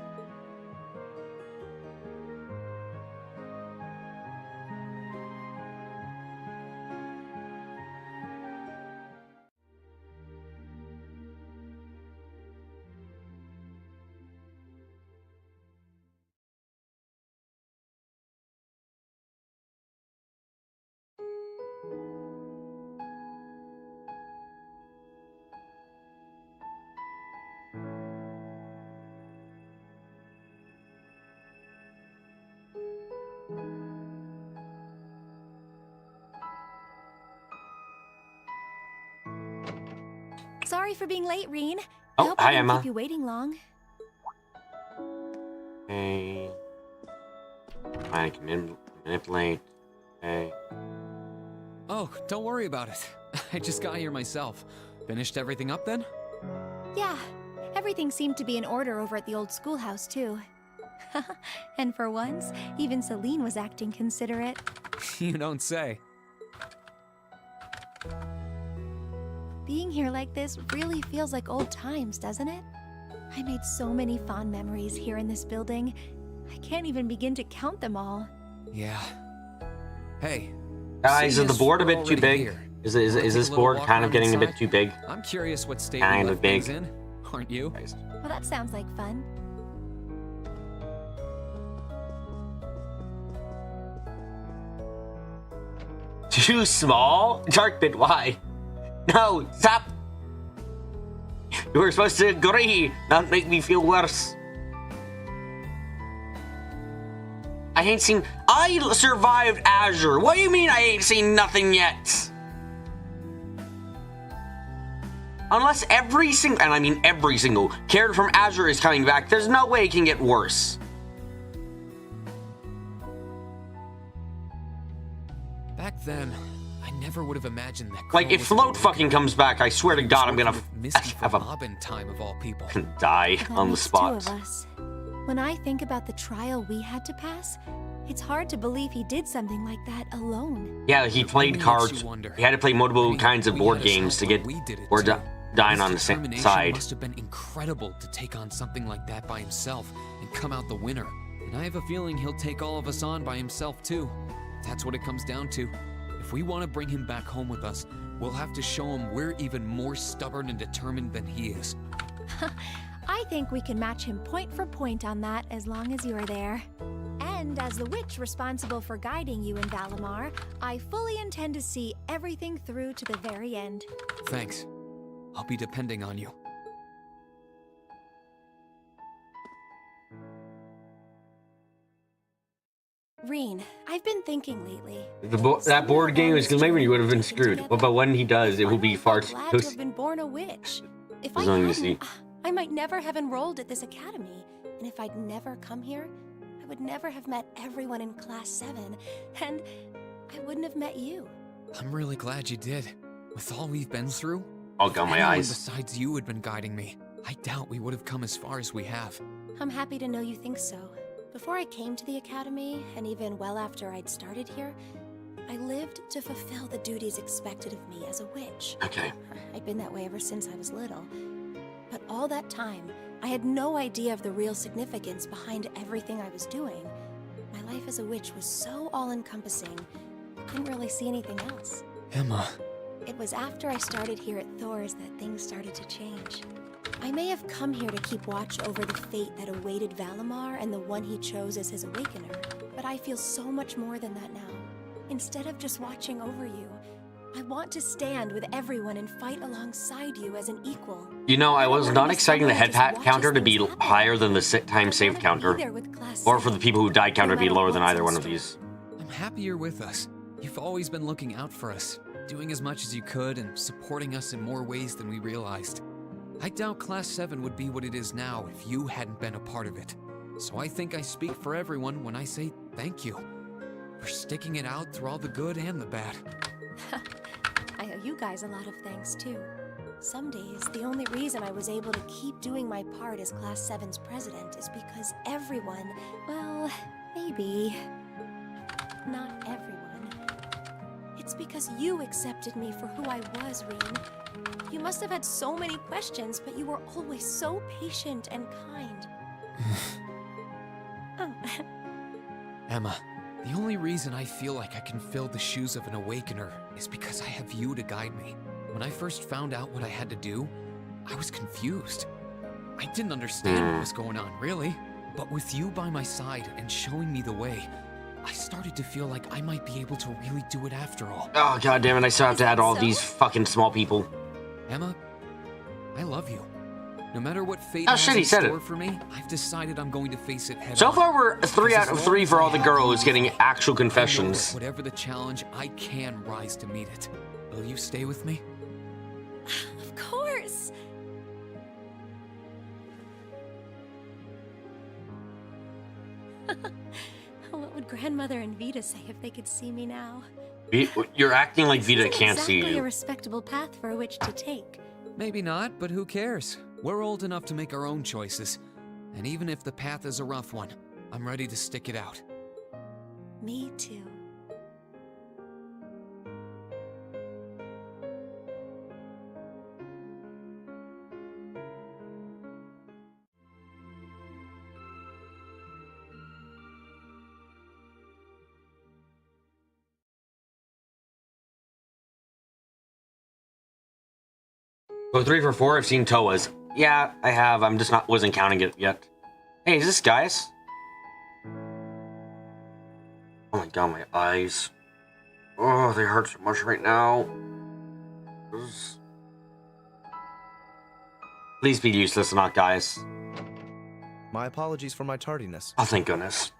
Sorry for being late, Reen. Oh, I hope hi, I didn't Emma. keep you waiting long. Okay. I can manipulate. Okay. Oh, don't worry about it. I just got here myself. Finished everything up then? Yeah, everything seemed to be in order over at the old schoolhouse, too. And for once, even Celine was acting considerate. You don't say. Being here like this really feels like old times, doesn't it? I made so many fond memories here in this building. I can't even begin to count them all. Yeah. Hey. Guys, seeing is the as board a we're bit too already big? here, Is wanna this take a little board walk kind of around getting a bit inside? too big? I'm curious what state Kind we of left things big. in. Aren't you? Guys. Well, that sounds like fun. Too small? Dark bit, why? No, stop! You were supposed to agree, not make me feel worse. I survived Azure. What do you mean I ain't seen nothing yet? Unless every single, and I mean every single, character from Azure is coming back, there's no way it can get worse. Back then, I never would have imagined that. Like, Crow if was Float a fucking comes back, I swear to God, I'm gonna working with Misty for have a Bob in time of all people. die That on the makes spot. two of us. When I think about the trial we had to pass, it's hard to believe he did something like that alone. Yeah, he played makes cards. you wonder. He had to play multiple kinds of We board had his games to help, get, but we did it or too. dying His on the same determination side. must have been incredible to take on something like that by himself and come out the winner. And I have a feeling he'll take all of us on by himself too. That's what it comes down to. If we want to bring him back home with us, we'll have to show him we're even more stubborn and determined than he is. I think we can match him point for point on that as long as you're there. And as the witch responsible for guiding you in Valimar, I fully intend to see everything through to the very end. Thanks. I'll be depending on you. Reen, I've been thinking lately. That board game is gonna make me would have been screwed. But when he does, it will be far too. Glad to have been born a witch. If I There's nothing to hadn't, see. I might never have enrolled at this academy. And if I'd never come here, I would never have met everyone in Class 7. And I wouldn't have met you. I'm really glad you did. With all we've been through, I'll got if my anyone eyes. besides you had been guiding me, I doubt we would have come as far as we have. I'm happy to know you think so. Before I came to the academy, and even well after I'd started here, I lived to fulfill the duties expected of me as a witch. Okay. I'd been that way ever since I was little. But all that time, I had no idea of the real significance behind everything I was doing. My life as a witch was so all-encompassing, I couldn't really see anything else. Emma. It was after I started here at Thor's that things started to change. I may have come here to keep watch over the fate that awaited Valimar and the one he chose as his awakener, but I feel so much more than that now. Instead of just watching over you, I want to stand with everyone and fight alongside you as an equal. You know, I was don't not wanna be expecting the someone head who just watches counter to be things happen. higher than the time I saved wanna counter. be there with Class Or for the 7, people who died counter no to be matter lower than what's either in one of store. these. I'm happy you're with us. You've always been looking out for us, doing as much as you could and supporting us in more ways than we realized. I doubt Class 7 would be what it is now if you hadn't been a part of it. So I think I speak for everyone when I say thank you for sticking it out through all the good and the bad. I owe you guys a lot of thanks, too. Some days, the only reason I was able to keep doing my part as Class 7's president is because everyone, well, maybe not everyone. It's because you accepted me for who I was, Rean. You must have had so many questions, but you were always so patient and kind. Oh. Emma, the only reason I feel like I can fill the shoes of an awakener is because I have you to guide me. When I first found out what I had to do, I was confused. I didn't understand what was going on, really. But with you by my side and showing me the way, I started to feel like I might be able to really do it after all. Oh, god damn it, I still have to add all these fucking small people. Emma, I love you. No matter what fate Oh, has shit, he in said store it. for me, I've decided I'm going to face it head So on. far, we're 3 out of 3 for all the girls getting actual I know that confessions. whatever the challenge, I can rise to meet it. Will you stay with me? Of course! What would Grandmother and Vita say if they could see me now? You're acting like Vita It's can't see exactly a you. respectable path for which to take. Maybe not, but who cares? We're old enough to make our own choices. And even if the path is a rough one, I'm ready to stick it out. Me too. Oh, 3 for 4, I've seen Toa's. Yeah, I have. I'm just wasn't counting it yet. Hey, is this Gaius? Oh my god, my eyes. Oh, they hurt so much right now. Please be useless and not Gaius. My apologies for my tardiness. Oh, thank goodness.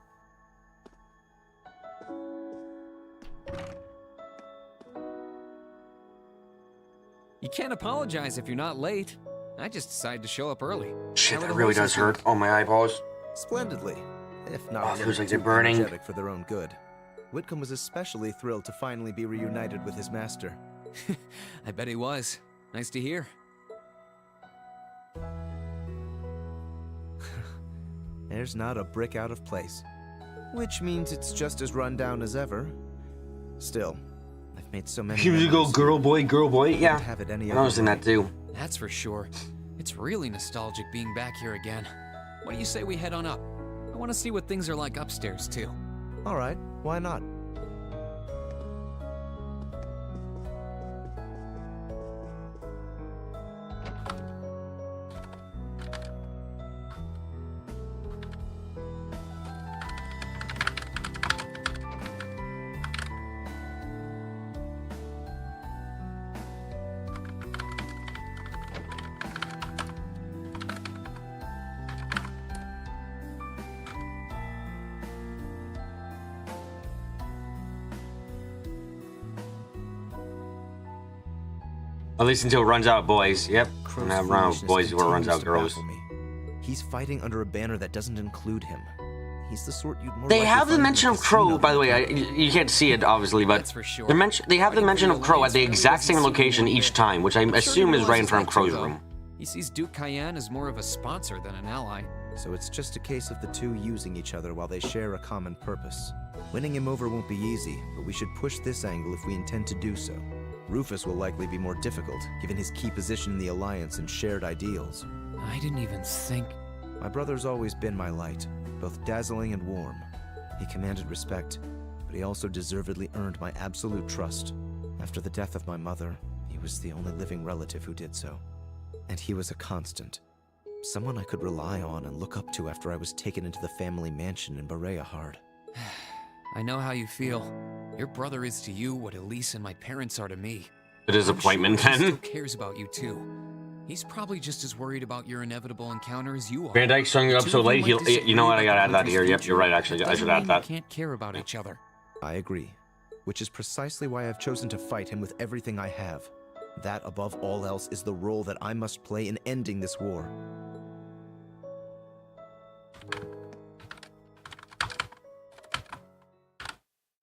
You can't apologize if you're not late. I just decided to show up early. Shit, How that are the really horses does hurt. Oh, my eyeballs. Splendidly, if Oh, not it a feels little like they're too burning. energetic for their own good. Whitcomb was especially thrilled to finally be reunited with his master. I bet he was. Nice to hear. There's not a brick out of place. Which means it's just as run down as ever. Still, I've made so many Here you go, memories. girl boy, girl boy. Couldn't Yeah, have it any I'm other noticing way. that too. That's for sure. It's really nostalgic being back here again. What do you say we head on up? I want to see what things are like upstairs, too. All right, why not? At least until it runs out of boys. Yep. Crow's And that run out of foolishness boys where it runs out continues of to girls. baffle me. He's fighting under a banner that doesn't include him. He's the sort you'd more They likely have the find in a mention of casino Crow, by the way. than You can't see it, obviously, but That's for sure. they have the Fighting mention for of the Crow at the Alliance exact really same doesn't seem location one each bit. time, which I I'm sure assume he is right in realizes front of that Crow's too, though. room. He sees Duke Cayenne as more of a sponsor than an ally. So it's just a case of the two using each other while they share a common purpose. Winning him over won't be easy, but we should push this angle if we intend to do so. Rufus will likely be more difficult, given his key position in the Alliance and shared ideals. I didn't even think... My brother's always been my light, both dazzling and warm. He commanded respect, but he also deservedly earned my absolute trust. After the death of my mother, he was the only living relative who did so. And he was a constant. Someone I could rely on and look up to after I was taken into the family mansion in Bereahard. I know how you feel. Your brother is to you what Elise and my parents are to me. A disappointment, I'm sure he then. still cares about you too. He's probably just as worried about your inevitable encounter as you are. Van Dyke's showing you up The so two of late. might You know what? I disagree gotta about add the that here. country's Yep, you're right. future. Actually, That I should doesn't add mean that. We can't care about each other. I agree, which is precisely why I've chosen to fight him with everything I have. That, above all else, is the role that I must play in ending this war.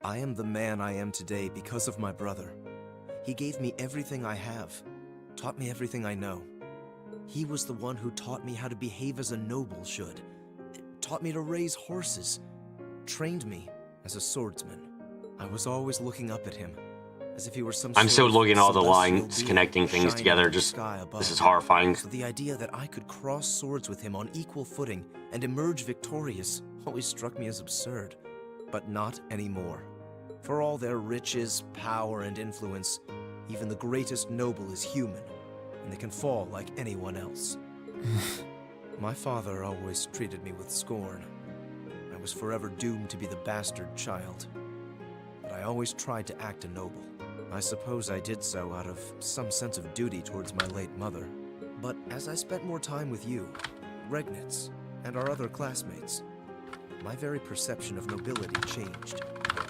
I am the man I am today because of my brother. He gave me everything I have. taught me everything I know. He was the one who taught me how to behave as a noble should, taught me to raise horses, trained me as a swordsman. I was always looking up at him, as if he were some I'm sort still of looking at all the celestial lines, being connecting things shining together. in the Just, sky above. this is horrifying. So the idea that I could cross swords with him on equal footing and emerge victorious always struck me as absurd. But not anymore. For all their riches, power, and influence, even the greatest noble is human, and they can fall like anyone else. My father always treated me with scorn. I was forever doomed to be the bastard child. But I always tried to act a noble. I suppose I did so out of some sense of duty towards my late mother. But as I spent more time with you, Regnitz, and our other classmates, my very perception of nobility changed.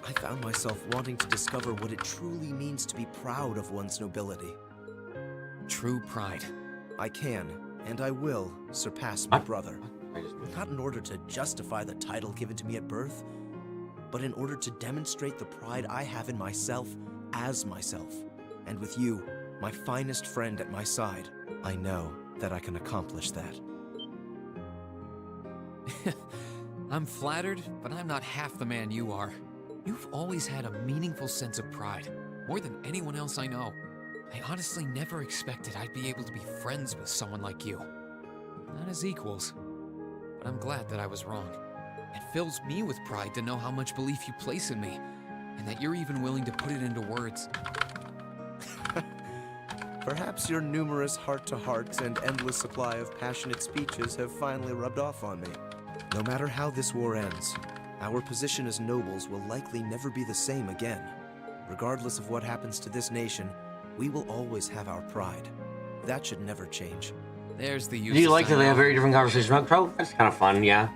I found myself wanting to discover what it truly means to be proud of one's nobility. True pride. I can, and I will, surpass my What? brother. Not in order to justify the title given to me at birth, but in order to demonstrate the pride I have in myself as myself. And with you, my finest friend at my side, I know that I can accomplish that. I'm flattered, but I'm not half the man you are. You've always had a meaningful sense of pride, more than anyone else I know. I honestly never expected I'd be able to be friends with someone like you. Not as equals, but I'm glad that I was wrong. It fills me with pride to know how much belief you place in me, and that you're even willing to put it into words. Perhaps your numerous heart-to-hearts and endless supply of passionate speeches have finally rubbed off on me. No matter how this war ends, our position as nobles will likely never be the same again. Regardless of what happens to this nation, we will always have our pride. That should never change. There's the use. Do you like that they have very different conversations about Pro? That's kind of fun, yeah.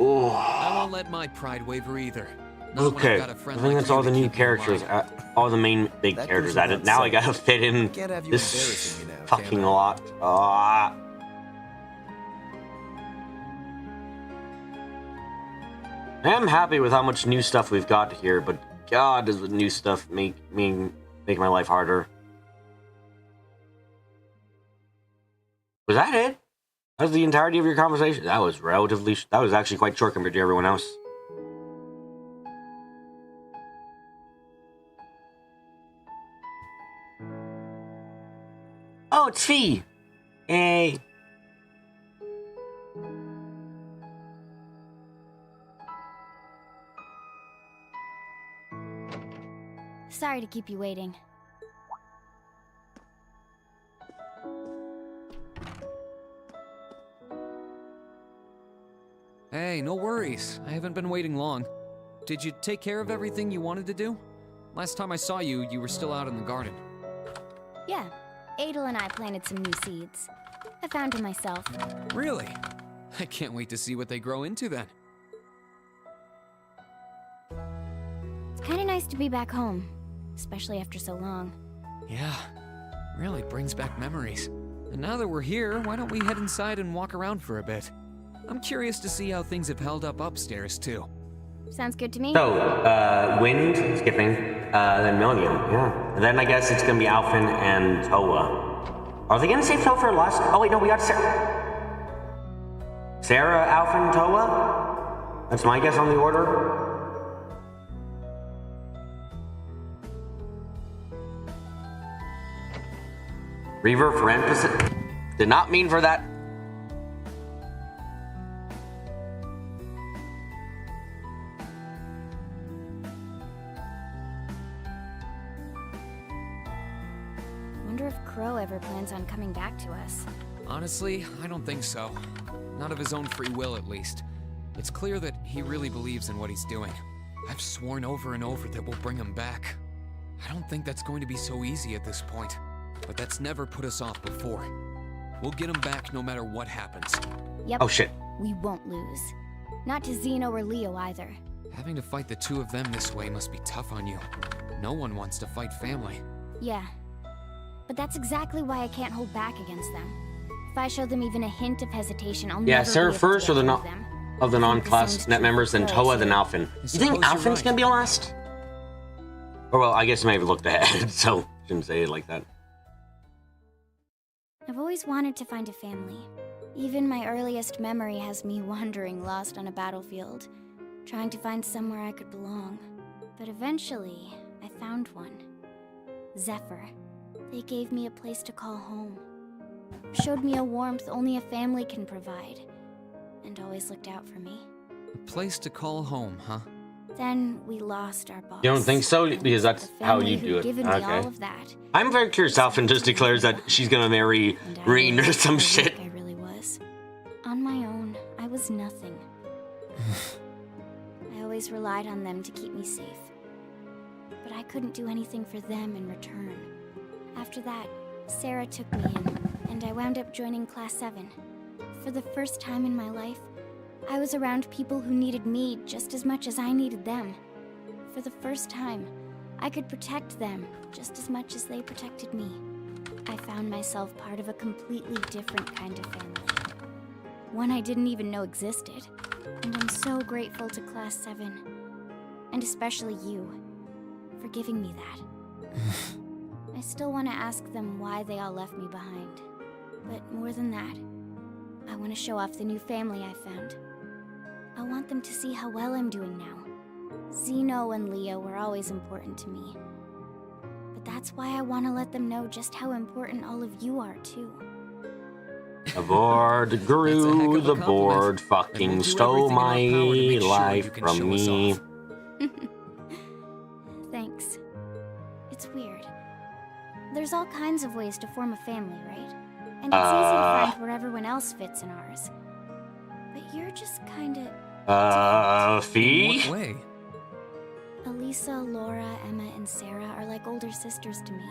Oh. I won't let my pride waver either. Not when I've Okay, got a I friend think like that's you all to the new keep me in characters, line. all the main big That characters goes added. without Now I saying. gotta fit in Can't have you this embarrassing me now, fucking can I? lot. Ah. I am happy with how much new stuff we've got here, but God, does the new stuff make my life harder. Was that it? That was the entirety of your conversation? That was that was actually quite short compared to everyone else. Oh, it's Fee. Hey. Sorry to keep you waiting. Hey, no worries. I haven't been waiting long. Did you take care of everything you wanted to do? Last time I saw you, you were still out in the garden. Yeah, Adel and I planted some new seeds. I found them myself. Really? I can't wait to see what they grow into then. It's kind of nice to be back home, especially after so long. Yeah, really brings back memories. And now that we're here, why don't we head inside and walk around for a bit? I'm curious to see how things have held up upstairs, too. Sounds good to me. So, Wind, skipping, then Milligan, yeah. And then I guess it's gonna be Alphen and Toa. Are they gonna save Toa for last? Oh wait, no, we got Sarah. Sarah, Alphen, Toa? That's my guess on the order. Reaver for emphasis. Did not mean for that. Wonder if Crow ever plans on coming back to us. Honestly, I don't think so. Not of his own free will, at least. It's clear that he really believes in what he's doing. I've sworn over and over that we'll bring him back. I don't think that's going to be so easy at this point, but that's never put us off before. We'll get him back no matter what happens. Yep. Oh shit. We won't lose. Not to Xeno or Leo either. Having to fight the two of them this way must be tough on you. No one wants to fight family. Yeah. But that's exactly why I can't hold back against them. If I show them even a hint of hesitation, I'll Yeah, never Sarah be able to first get or the through no- them. Of the I think the non-class same is net true members, for then Crow, Toa, then too. Alphen. You think suppose you're Alphen's right. gonna be last? Or well, I guess I may have looked ahead, so shouldn't say it like that. I've always wanted to find a family. Even my earliest memory has me wandering lost on a battlefield, trying to find somewhere I could belong. But eventually, I found one. Zephyr. They gave me a place to call home. Showed me a warmth only a family can provide. And always looked out for me. A place to call home, huh? Then we lost our boss. You don't think so? and Because that's the how family you who'd do it. given me Okay. all of that. I'm very curious. Alphen just declares that she's gonna marry And I Rean or realized some how shit. weak I really was. On my own, I was nothing. I always relied on them to keep me safe. But I couldn't do anything for them in return. After that, Sarah took me in, and I wound up joining Class 7. For the first time in my life, I was around people who needed me just as much as I needed them. For the first time, I could protect them just as much as they protected me. I found myself part of a completely different kind of family. One I didn't even know existed. And I'm so grateful to Class 7. And especially you, for giving me that. I still want to ask them why they all left me behind. But more than that, I want to show off the new family I found. I want them to see how well I'm doing now. Zeno and Leo were always important to me. But that's why I want to let them know just how important all of you are, too. The board That's a heck grew, of a the compliment. board And fucking we'll do stole everything in our my power to make sure life you can from show us me. off. Thanks. It's weird. There's all kinds of ways to form a family, right? And it's easy to find where everyone else fits in ours. But you're just kinda... In Fee? what way? Elisa, Laura, Emma, and Sarah are like older sisters to me.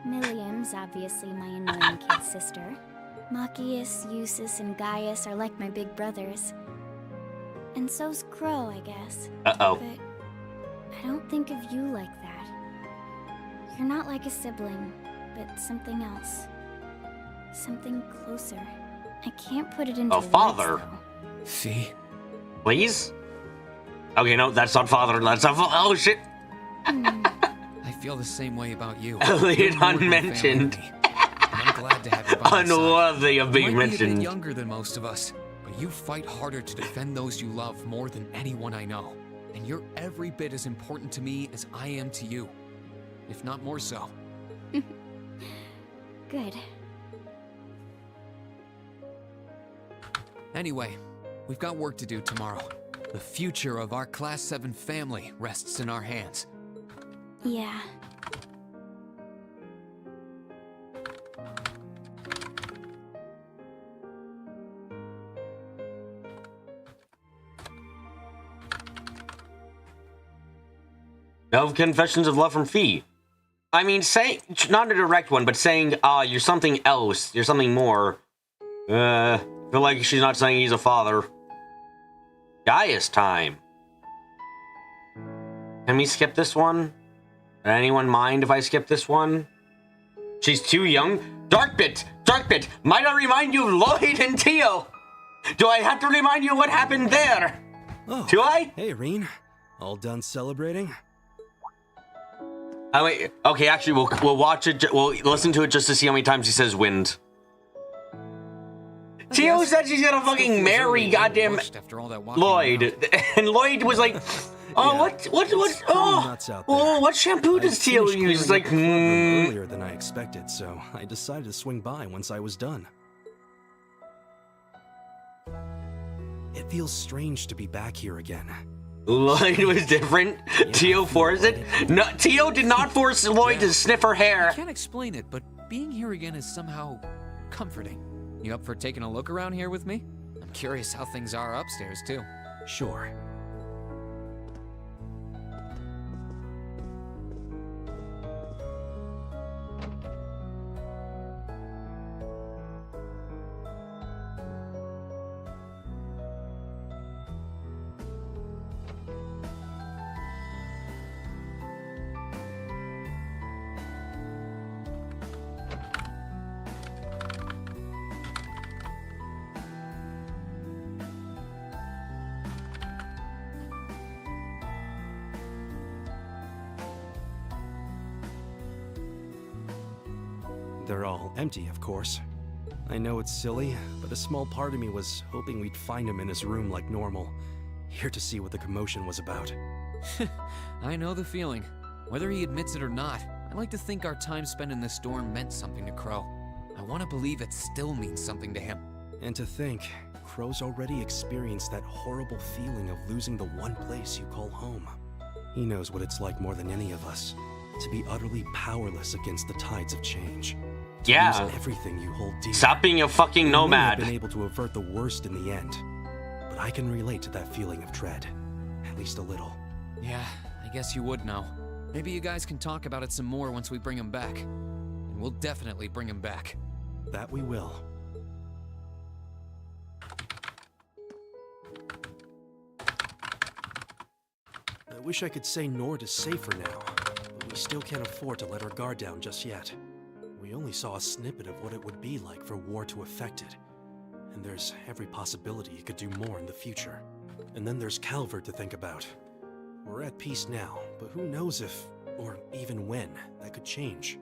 Milliam's obviously my annoying kid sister. Machias, Eusis, and Gaius are like my big brothers. And so's Crow, I guess. Uh-oh. But I don't think of you like that. You're not like a sibling, but something else. Something closer. I can't put it into A words, father. though. Fee? Please? Okay, no, that's not father. That's not oh, shit. I feel the same way about you. Elliot You're more than unmentioned. family to me, and I'm glad to have you by my side. Unworthy of being You might be a bit mentioned. younger than most of us, but you fight harder to defend those you love more than anyone I know. And you're every bit as important to me as I am to you. If not more so. Good. Anyway, we've got work to do tomorrow. The future of our Class 7 family rests in our hands. Yeah. No confessions of love from Fee. I mean, say not a direct one, but saying, you're something else, you're something more. Feel like she's not saying he's a father. Gaius time. Can we skip this one? Does anyone mind if I skip this one? She's too young. Darkbit! Darkbit! Might I remind you of Lloyd and Tio? Do I have to remind you what happened there? Oh, Do I? hey, Reen. All done celebrating? Oh wait. Okay, actually, we'll watch it. We'll listen to it just to see how many times he says wind. Tio said she's gonna fucking marry goddamn After all that walking Lloyd, around. and Lloyd was like, "Oh, Yeah, what? it's pretty nuts out there. Oh, what shampoo does I Tio finished use?" It's clearing like, up the club room earlier than I expected, so I decided to swing by once I was done. It feels strange to be back here again. Lloyd was different. Tio forced it. No, Tio did not force Lloyd to sniff her I hair. can't explain it, but being here again is somehow comforting. You up for taking a look around here with me? I'm curious how things are upstairs, too. Sure. They're all empty, of course. I know it's silly, but a small part of me was hoping we'd find him in his room like normal, here to see what the commotion was about. I know the feeling. Whether he admits it or not, I like to think our time spent in this dorm meant something to Crow. I want to believe it still means something to him. And to think, Crow's already experienced that horrible feeling of losing the one place you call home. He knows what it's like more than any of us, to be utterly powerless against the tides of change. To Yeah. lose everything you hold dear. Stop being a fucking We may have nomad. been able to avert the worst in the end, but I can relate to that feeling of dread, at least a little. Yeah, I guess you would know. Maybe you guys can talk about it some more once we bring him back. And we'll definitely bring him back. That we will. I wish I could say Nord is safer now, but we still can't afford to let our guard down just yet. We only saw a snippet of what it would be like for war to affect it, and there's every possibility it could do more in the future. And then there's Calvert to think about. We're at peace now, but who knows if, or even when, that could change.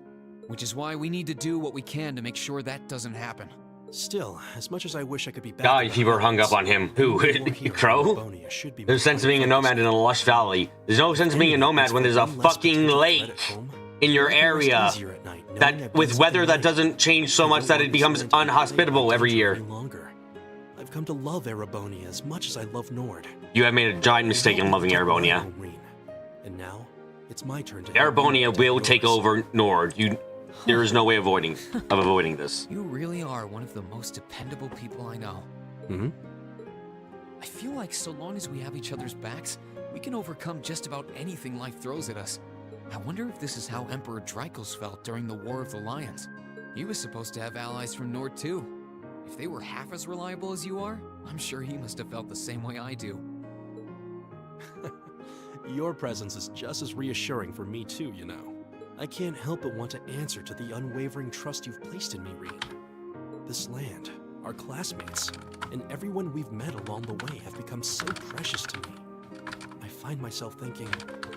Which is why we need to do what we can to make sure that doesn't happen. Still, as much as I wish I could be back... God, in the people are hung Highlands, up on him. Who? the war here in Crow? Livonia should be There's more sense of being a focused. nomad in a lush valley. There's no sense of being a nomad when there's a One less fucking potential threat lake at home. in your I can rest area easier at night knowing that I've with been weather that spending doesn't change so I much don't that want it to becomes spend any unhospitable every attention year. any longer. I've come to love Erebonia as much as I love Nord. You have made a giant mistake in loving Erebonia. And now, it's my turn to... Erebonia will take over Nord. There is no way of avoiding this. You really are one of the most dependable people I know. Hmm? I feel like so long as we have each other's backs, we can overcome just about anything life throws at us. I wonder if this is how Emperor Drykos felt during the War of the Lions. He was supposed to have allies from Nord too. If they were half as reliable as you are, I'm sure he must have felt the same way I do. Your presence is just as reassuring for me too, you know. I can't help but want to answer to the unwavering trust you've placed in me, Rean. This land, our classmates, and everyone we've met along the way have become so precious to me. I find myself thinking,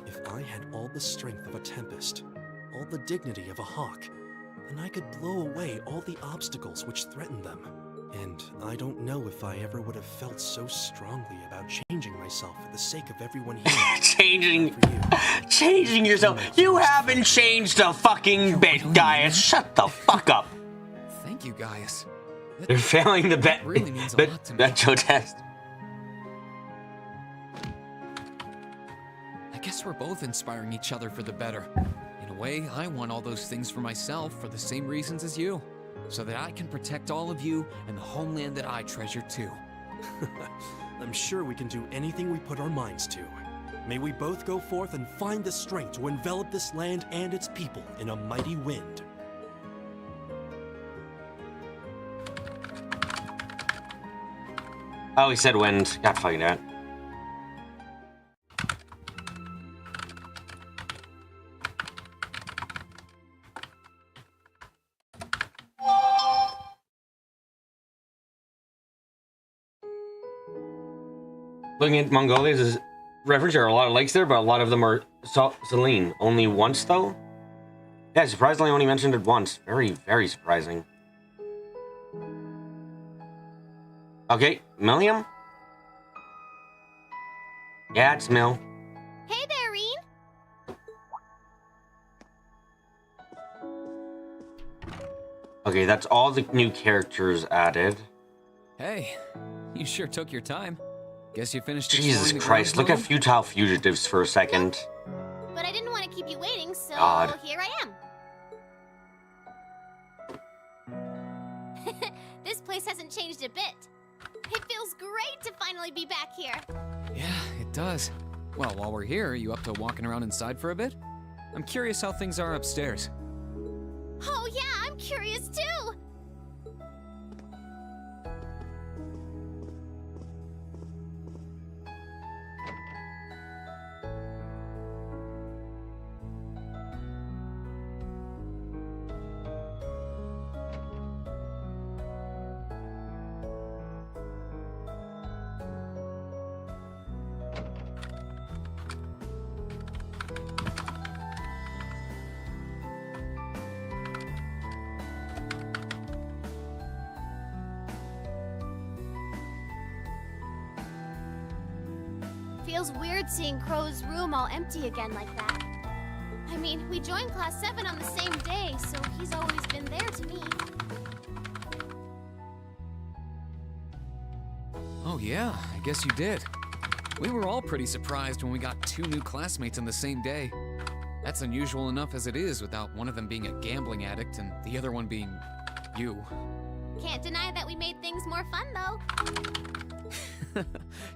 if I had all the strength of a tempest, all the dignity of a hawk, then I could blow away all the obstacles which threaten them. And I don't know if I ever would have felt so strongly about changing myself for the sake of everyone here. Changing yourself. You haven't changed a fucking bit, Gaius. Shut the fuck up. Thank you, Gaius. You're failing the That really means a lot to me. Beto test. I guess we're both inspiring each other for the better. In a way, I want all those things for myself for the same reasons as you, so that I can protect all of you and the homeland that I treasure too. I'm sure we can do anything we put our minds to. May we both go forth and find the strength to envelop this land and its people in a mighty wind. Oh, he said wind. God fucking damn it. Looking at Mongolia's reference, there are a lot of lakes there, but a lot of them are saline. Only once, though? Yeah, surprisingly only mentioned it once. Very, very surprising. Okay, Milliam? Yeah, it's Mill. Hey there, Reen. Okay, that's all the new characters added. Hey, you sure took your time. Guess you finished Jesus exploring the Christ, ground look at zone? Futile Fugitives for a second. But I didn't want to keep you waiting, so God. here I am. This place hasn't changed a bit. It feels great to finally be back here. Yeah, it does. Well, while we're here, are you up to walking around inside for a bit? I'm curious how things are upstairs. Oh yeah, I'm curious too. feels weird seeing Crow's room all empty again like that. I mean, we joined Class 7 on the same day, so he's always been there to me. Oh yeah, I guess you did. We were all pretty surprised when we got 2 new classmates on the same day. That's unusual enough as it is without one of them being a gambling addict and the other one being you. Can't deny that we made things more fun, though.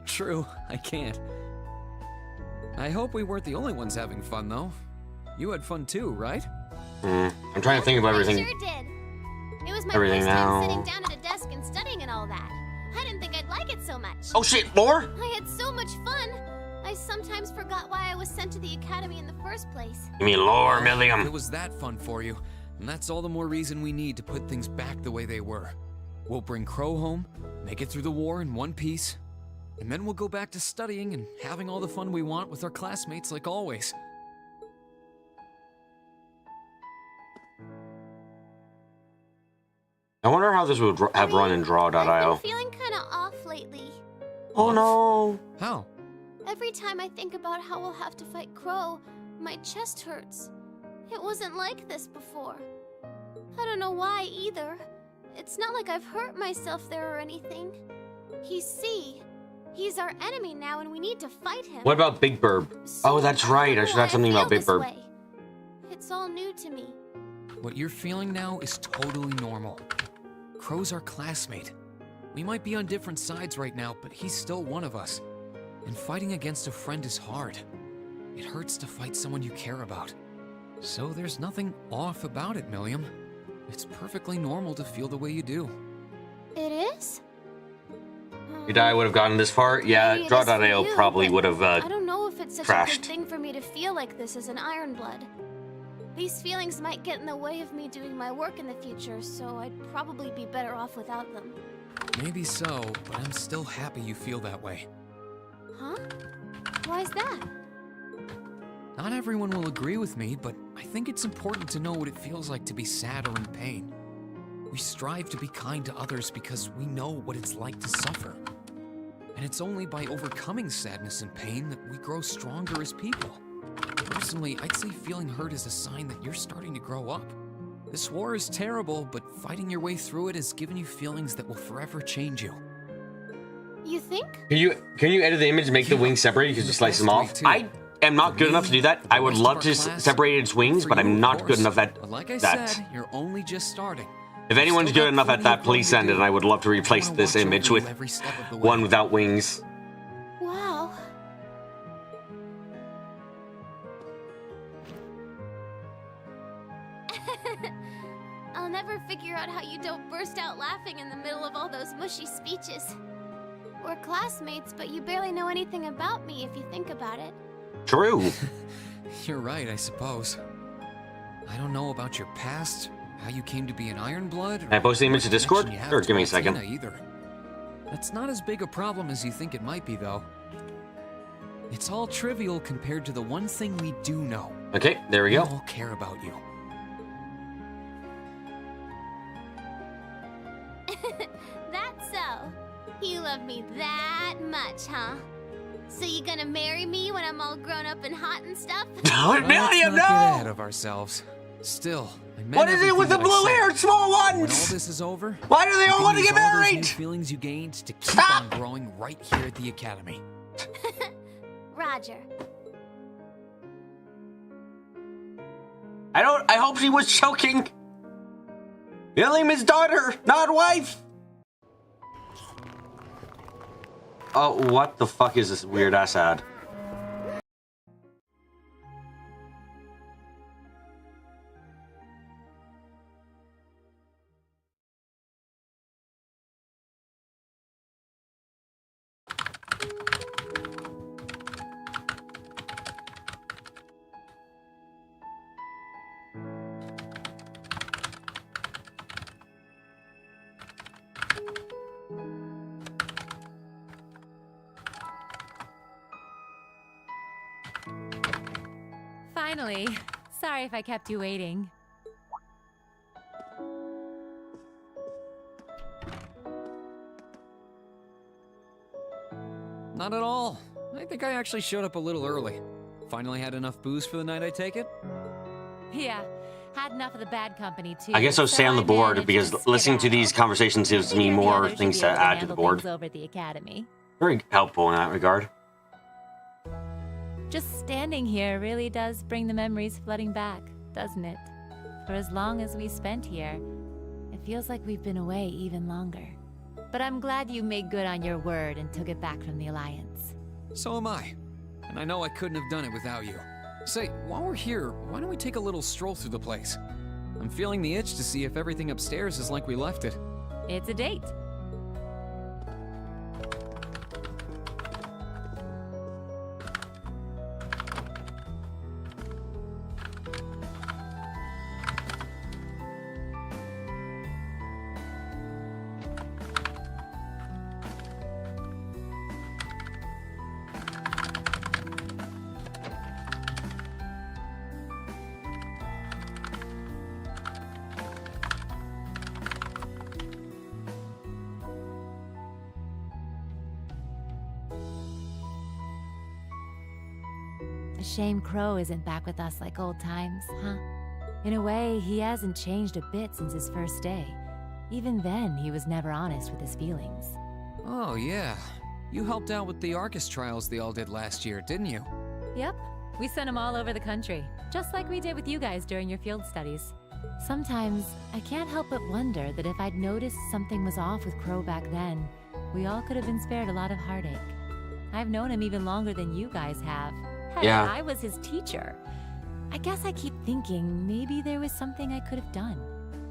True, I can't. I hope we weren't the only ones having fun, though. You had fun too, right? I'm trying to think of everything. I sure did. It was my Everything first time now. sitting down at a desk and studying and all that. I didn't think I'd like it so much. Oh shit, more? I had so much fun. I sometimes forgot why I was sent to the academy in the first place. Give me lore, If Milliam. it was that fun for you, and that's all the more reason we need to put things back the way they were. We'll bring Crow home, make it through the war in one piece, and then we'll go back to studying and having all the fun we want with our classmates like always. I wonder how this would have run in I've draw.io. been feeling kind of off lately. Oh no. How? Every time I think about how we'll have to fight Crow, my chest hurts. It wasn't like this before. I don't know why either. It's not like I've hurt myself there or anything. He's C. He's our enemy now and we need to fight him. What about Big Burb? So Oh, that's right. I should have something about Big feel Burb. this way. It's all new to me. What you're feeling now is totally normal. Crow's our classmate. We might be on different sides right now, but he's still one of us. And fighting against a friend is hard. It hurts to fight someone you care about. So there's nothing off about it, Milliam. It's perfectly normal to feel the way you do. It is? If I would have gotten this far, yeah, Maybe it is for draw.io you, probably but would have I don't know if it's such a crashed. good thing for me to feel like this as an Ironblood. These feelings might get in the way of me doing my work in the future, so I'd probably be better off without them. Maybe so, but I'm still happy you feel that way. Huh? Why's that? Not everyone will agree with me, but I think it's important to know what it feels like to be sad or in pain. We strive to be kind to others because we know what it's like to suffer. And it's only by overcoming sadness and pain that we grow stronger as people. Personally, I'd say feeling hurt is a sign that you're starting to grow up. This war is terrible, but fighting your way through it has given you feelings that will forever change you. You think? Can you edit the image and make the wings separate? You can just slice them off. I am not good enough to do that. I would love to separate its wings, but I'm not good enough at But like I that. said, you're only just starting. If anyone's good enough at that, please send it, and I would love to replace this image with one without wings. Wow. I'll never figure out how you don't burst out laughing in the middle of all those mushy speeches. We're classmates, but you barely know anything about me if you think about it. True. You're right, I suppose. I don't know about your past, how you came to be an Ironblood. Can I post the image to Discord? Sure, give me a second. Either. That's not as big a problem as you think it might be, though. It's all trivial compared to the one thing we do know. Okay, there we We go. all care about you. That's so. You love me that much, huh? So you gonna marry me when I'm all grown up and hot and stuff? Don't Let's not get ahead of ourselves. Still, I meant What is it with the everything that I said. blue-haired small When all ones? this is over, Why do they you all can want to use get all those married? new feelings you gained to keep Stop! on growing right here at the academy. Roger. I hope she was choking. William is daughter, not wife. Oh, what the fuck is this weird ass ad? Finally. Sorry if I kept you waiting. Not at all. I think I actually showed up a little early. Finally had enough booze for the night, I take it? Yeah, had enough of the bad company too. I guess I'll stay on the I board managed because to skip listening to out. these conversations gives me Figured the more others should things be to able add to the handle board. things over at the academy. Very helpful in that regard. Just standing here really does bring the memories flooding back, doesn't it? For as long as we spent here, it feels like we've been away even longer. But I'm glad you made good on your word and took it back from the Alliance. So am I. And I know I couldn't have done it without you. Say, while we're here, why don't we take a little stroll through the place? I'm feeling the itch to see if everything upstairs is like we left it. It's a date. A shame Crow isn't back with us like old times, huh? In a way, he hasn't changed a bit since his first day. Even then, he was never honest with his feelings. Oh, yeah. You helped out with the Arcus trials they all did last year, didn't you? Yep, we sent him all over the country, just like we did with you guys during your field studies. Sometimes, I can't help but wonder that if I'd noticed something was off with Crow back then, we all could have been spared a lot of heartache. I've known him even longer than you guys have. Heck, Yeah. I was his teacher. I guess I keep thinking maybe there was something I could have done.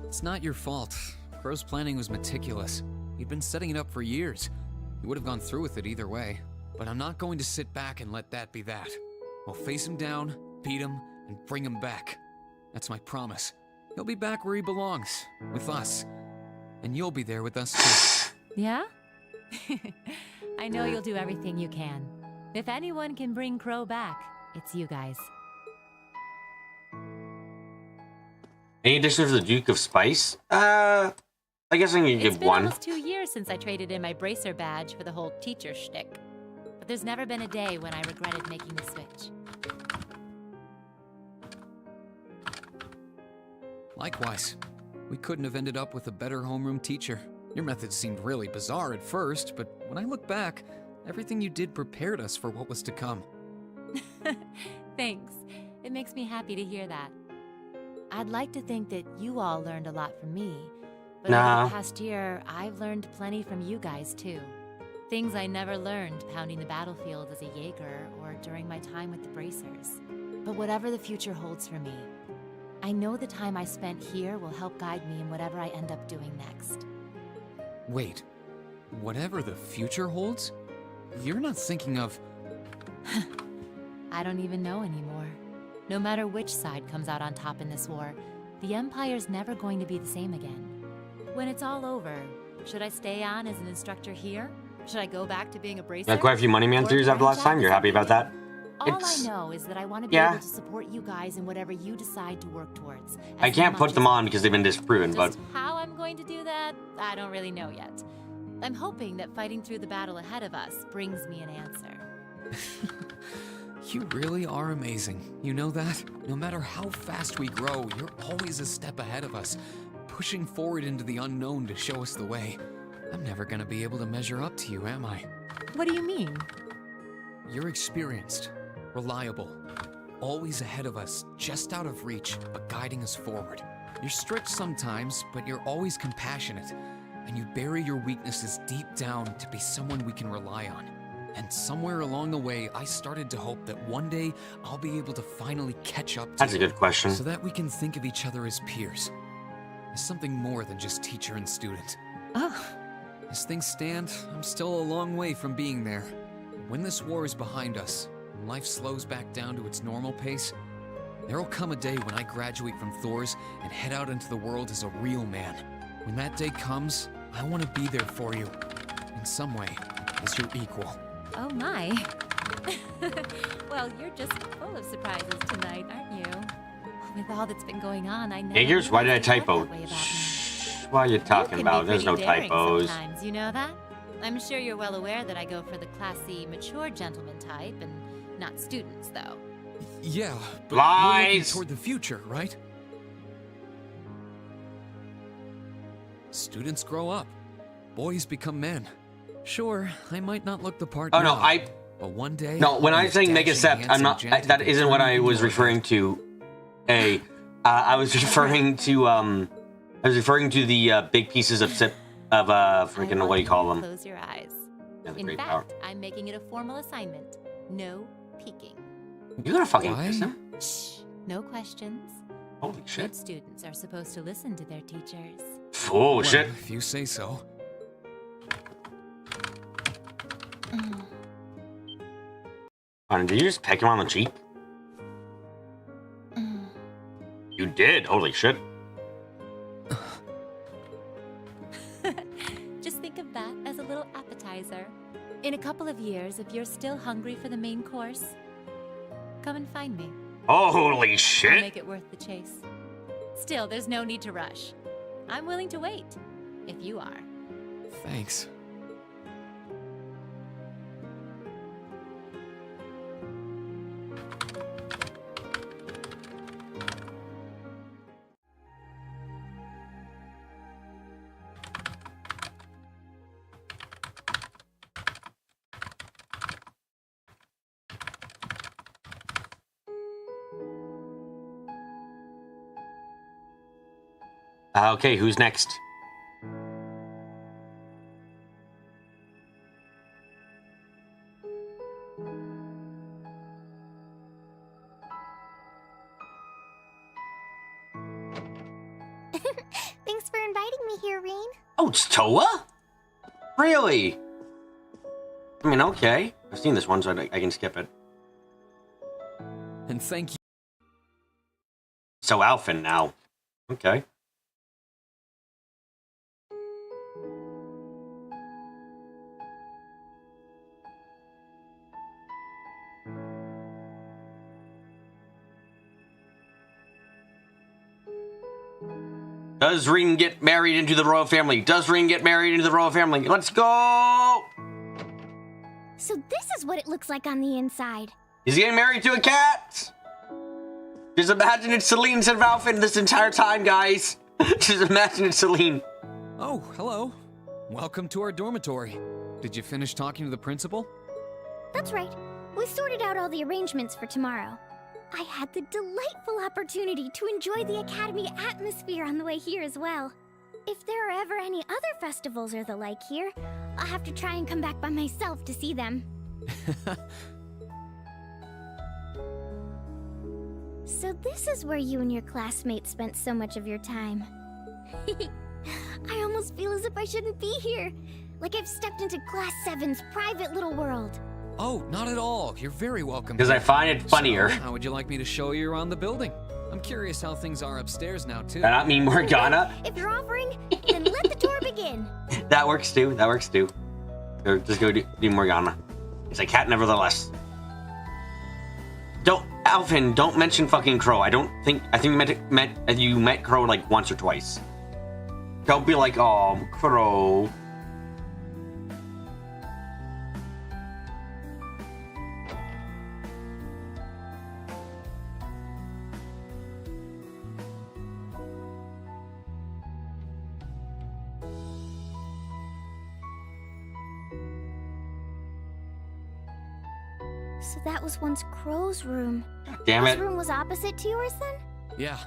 It's not your fault. Crow's planning was meticulous. He'd been setting it up for years. He would have gone through with it either way. But I'm not going to sit back and let that be that. I'll face him down, beat him, and bring him back. That's my promise. He'll be back where he belongs, with us. And you'll be there with us too. Yeah? I know you'll do everything you can. If anyone can bring Crow back, it's you guys. Any addition to the Duke of Spice? I guess I can It's give been one. almost 2 years since I traded in my bracer badge for the whole teacher shtick. But there's never been a day when I regretted making the switch. Likewise. We couldn't have ended up with a better homeroom teacher. Your methods seemed really bizarre at first, but when I look back, everything you did prepared us for what was to come. Thanks. It makes me happy to hear that. I'd like to think that you all learned a lot from me, but Nah. over the past year, I've learned plenty from you guys too. Things I never learned pounding the battlefield as a Jaeger or during my time with the bracers. But whatever the future holds for me, I know the time I spent here will help guide me in whatever I end up doing next. Wait, whatever the future holds? You're not thinking of... I don't even know anymore. No matter which side comes out on top in this war, the Empire's never going to be the same again. When it's all over, should I stay on as an instructor here? Should I go back to being a bracer? Got quite a few Money Man Or theories after branch last time. out You're to happy about that? All It's- I know is that I want to be yeah. able to support you guys in whatever you decide to work towards. I as can't much put them as- on because they've been disproven, but Just how I'm going to do that, I don't really know yet. I'm hoping that fighting through the battle ahead of us brings me an answer. You really are amazing. You know that? No matter how fast we grow, you're always a step ahead of us, pushing forward into the unknown to show us the way. I'm never gonna be able to measure up to you, am I? What do you mean? You're experienced, reliable, always ahead of us, just out of reach, but guiding us forward. You're strict sometimes, but you're always compassionate, and you bury your weaknesses deep down to be someone we can rely on. And somewhere along the way, I started to hope that one day I'll be able to finally catch up to that's a you, good question. so that we can think of each other as peers, as something more than just teacher and student. Oh, As things stand, I'm still a long way from being there. When this war is behind us, and life slows back down to its normal pace, there'll come a day when I graduate from Thor's and head out into the world as a real man. When that day comes, I want to be there for you, in some way, as your equal. oh my. Well, you're just full of surprises tonight, aren't you? With all that's been going on, I never Jaegers, why did I realized you felt typo? that way about me. Shh, what are you talking You can about? be There's no pretty daring typos. sometimes, you know that? I'm sure you're well aware that I go for the classy, mature gentleman type, and not students, though. Yeah, but we're looking Lies! toward the future, right? Students grow up. Boys become men. Sure, I might not look the part Oh no, now, but one day... No, when I'll I be say make dashing, accept, I'm handsome not. gent That who isn't can what turn I you was into a referring to. I was referring to the big pieces of freaking what do you call them? Close your eyes. Yeah, the In great fact, power. I'm making it a formal assignment. No peeking. You gonna fucking Why? kiss him? Shh. No questions. Holy Good shit! students are supposed to listen to their teachers. Oh Well, shit! if you say so. Did you just peck him on the cheek? You did. Holy shit! Just think of that as a little appetizer. In a couple of years, if you're still hungry for the main course, come and find me. Holy I'll shit! make it worth the chase. Still, there's no need to rush. I'm willing to wait, if you are. Thanks. Okay, who's next? Thanks for inviting me here, Reen. Oh, it's Toa? Really? I mean, okay. I've seen this one, so I can skip it. And thank you. So Alphen now. Okay. Does Reen get married into the royal family? Does Reen get married into the royal family? Let's go! So this is what it looks like on the inside. He's getting married to a cat! Just imagine it's Celine instead of Alphen this entire time, guys. Just imagine it's Celine. Oh, hello. Welcome to our dormitory. Did you finish talking to the principal? That's right. We sorted out all the arrangements for tomorrow. I had the delightful opportunity to enjoy the Academy atmosphere on the way here as well. If there are ever any other festivals or the like here, I'll have to try and come back by myself to see them. So this is where you and your classmates spent so much of your time. I almost feel as if I shouldn't be here. Like I've stepped into Class 7's private little world. Oh, not at all. You're very welcome. Because I find it funnier. So, how would you like me to show you around the building? I'm curious how things are upstairs now, too. Did I not mean Morgana? If you're offering, then let the tour begin. That works too. That works too. Or just go do Morgana. It's a cat nevertheless. Alphen, don't mention fucking Crow. I think you met Crow like once or twice. Don't be like, oh, Crow. So that was once Crow's room. Damn His it. room was opposite to yours then? Yeah.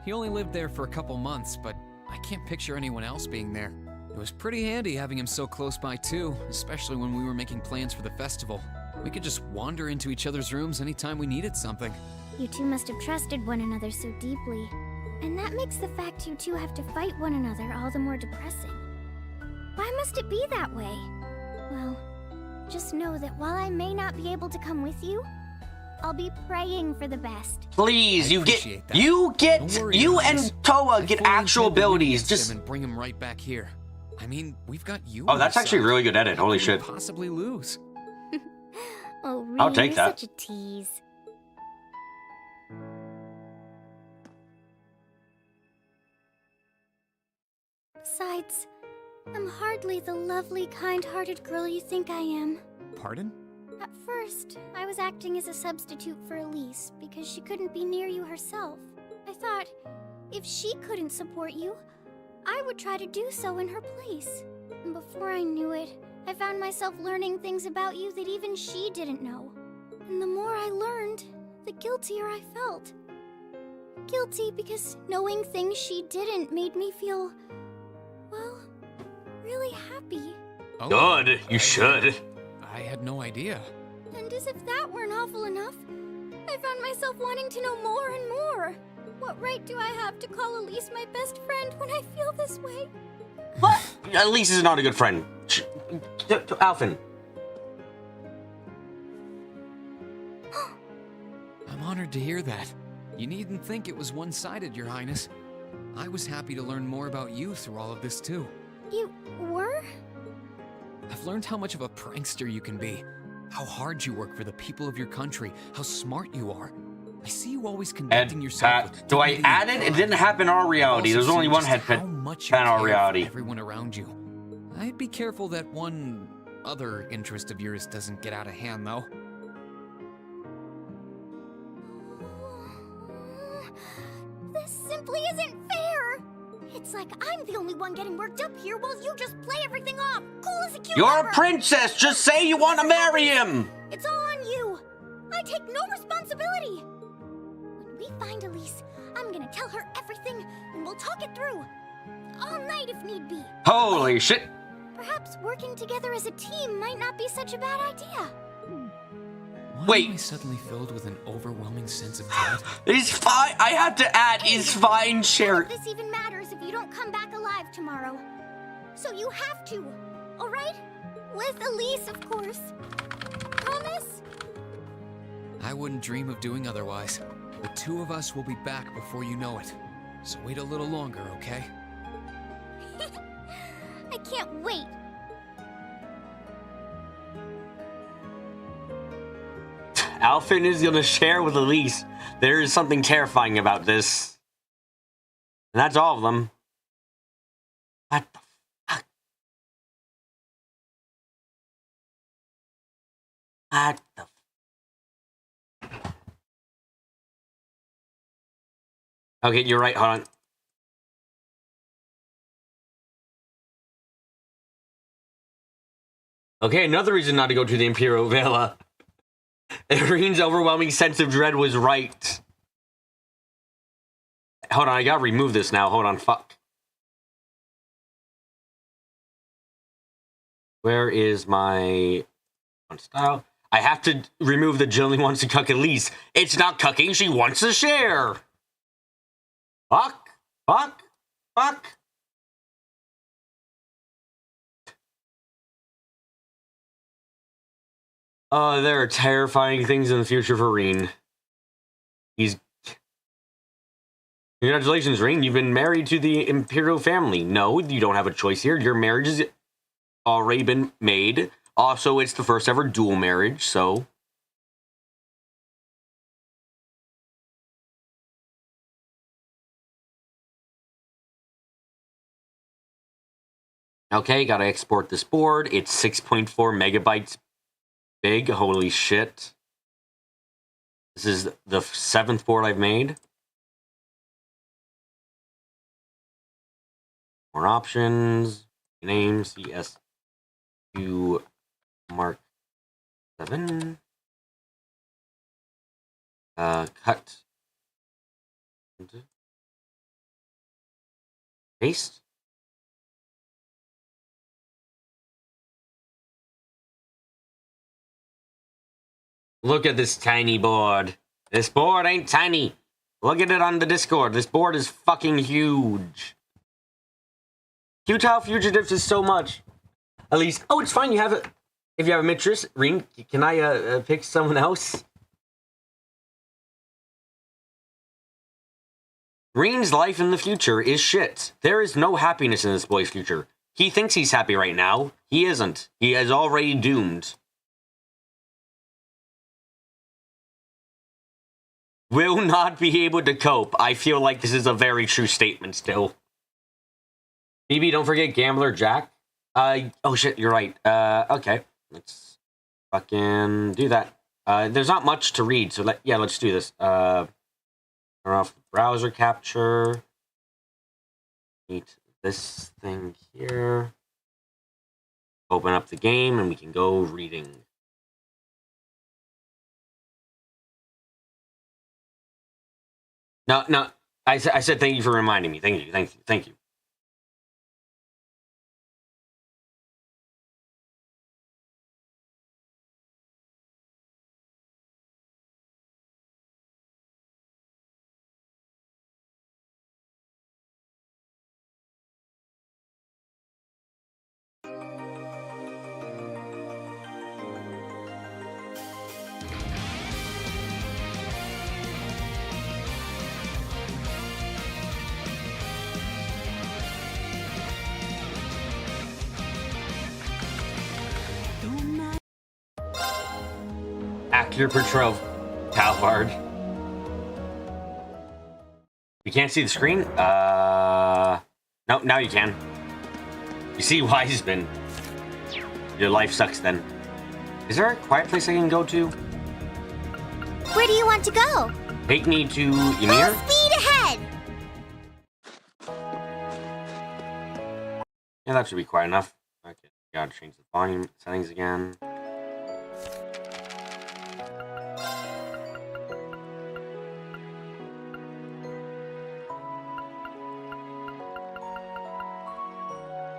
He only lived there for a couple months, but I can't picture anyone else being there. It was pretty handy having him so close by, too, especially when we were making plans for the festival. We could just wander into each other's rooms anytime we needed something. You two must have trusted one another so deeply. And that makes the fact you two have to fight one another all the more depressing. Why must it be that way? Well, just know that while I may not be able to come with you, I'll be praying for the best. Please, you appreciate that. Don't worry, you Ernest. and Toa I get fully actual intend to win abilities. against Just him and bring him right back here. I mean, we've got you. oh, on that's our actually side. really good at it. Holy How shit. could we possibly lose? Oh, Reen, I'll take you're that. such a tease. Besides, I'm hardly the lovely, kind-hearted girl you think I am. Pardon? At first, I was acting as a substitute for Elise because she couldn't be near you herself. I thought, if she couldn't support you, I would try to do so in her place. And before I knew it, I found myself learning things about you that even she didn't know. And the more I learned, the guiltier I felt. Guilty because knowing things she didn't made me feel, well, really happy. Oh, Good. You should. I had no idea. And as if that weren't awful enough, I found myself wanting to know more and more. What right do I have to call Elise my best friend when I feel this way? What? Elise is not a good friend. Alphen. I'm honored to hear that. You needn't think it was one-sided, Your Highness. I was happy to learn more about you through all of this, too. You were? I've learned how much of a prankster you can be, how hard you work for the people of your country, how smart you are. I see you always conducting yourself with do I dignity add and it? It pride. didn't happen in our reality. I've There's also only seen one just headband how much in you our care reality. for everyone around you. I'd be careful that one other interest of yours doesn't get out of hand, though. This simply isn't fair! It's like I'm the only one getting worked up here while you just play everything off, cool as a cucumber! You're a princess! Just say you want to marry him! It's all on you! I take no responsibility! When we find Elise, I'm gonna tell her everything, and we'll talk it through. All night if need be. Holy shit! Perhaps working together as a team might not be such a bad idea. Why Wait. am I suddenly filled with an overwhelming sense of dread? He's fine. I have to add, he's fine, None Sherry. of this even matters if you don't come back alive tomorrow. So you have to, alright? With Elise, of course. Promise? I wouldn't dream of doing otherwise. The two of us will be back before you know it. So wait a little longer, okay? I can't wait. Alphen is gonna share with Elise. There is something terrifying about this. And that's all of them. What the fuck? What the f- Okay, you're right, hold on. Okay, another reason not to go to the Imperial Villa. Irene's overwhelming sense of dread was right. Hold on, I gotta remove this now. Hold on, fuck. Where is my style? I have to remove the Jill wants to cuck Elise. It's not cucking, she wants to share. Fuck. Fuck. Fuck. Oh, there are terrifying things in the future for Reen. Congratulations, Reen. You've been married to the Imperial family. No, you don't have a choice here. Your marriage has already been made. Also, it's the first ever dual marriage, so... Okay, gotta export this board. It's 6.4 megabytes big. Holy shit. This is the 7th board I've made. More options. Name CS2 Mark 7. Cut. Paste. Look at this tiny board. This board ain't tiny. Look at it on the Discord. This board is fucking huge. Futile Fugitives is so much. At least, oh, it's fine. You have it. If you have a mistress, Reen, can I pick someone else? Reen's life in the future is shit. There is no happiness in this boy's future. He thinks he's happy right now. He isn't. He is already doomed. Will not be able to cope. I feel like this is a very true statement still. Maybe don't forget Gambler Jack. Oh shit, you're right. Okay. Let's fucking do that. There's not much to read, so let's do this. Turn off browser capture. Meet this thing here. Open up the game and we can go reading. No. I said thank you for reminding me. Thank you. Actor Petrov, Calvard. You can't see the screen? No, now you can. You see Wiseman. Your life sucks then. Is there a quiet place I can go to? Where do you want to go? Take me to Ymir? Full speed ahead! Yeah, that should be quiet enough. Okay, gotta change the volume settings again.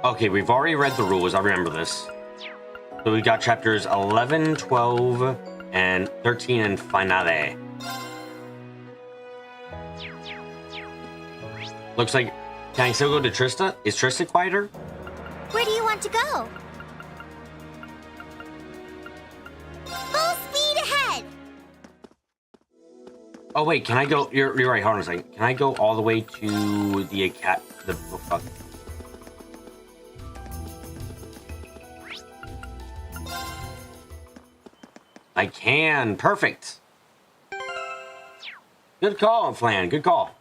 Okay, we've already read the rules. I remember this. So we got chapters 11, 12, and 13 and finale. Looks like... Can I still go to Trista? Is Trista quieter? Where do you want to go? Full speed ahead! Oh, wait, can I go... You're right, hold on a second. Can I go all the way to the... Oh, fuck. I can. Perfect. Good call, Flan. Good call.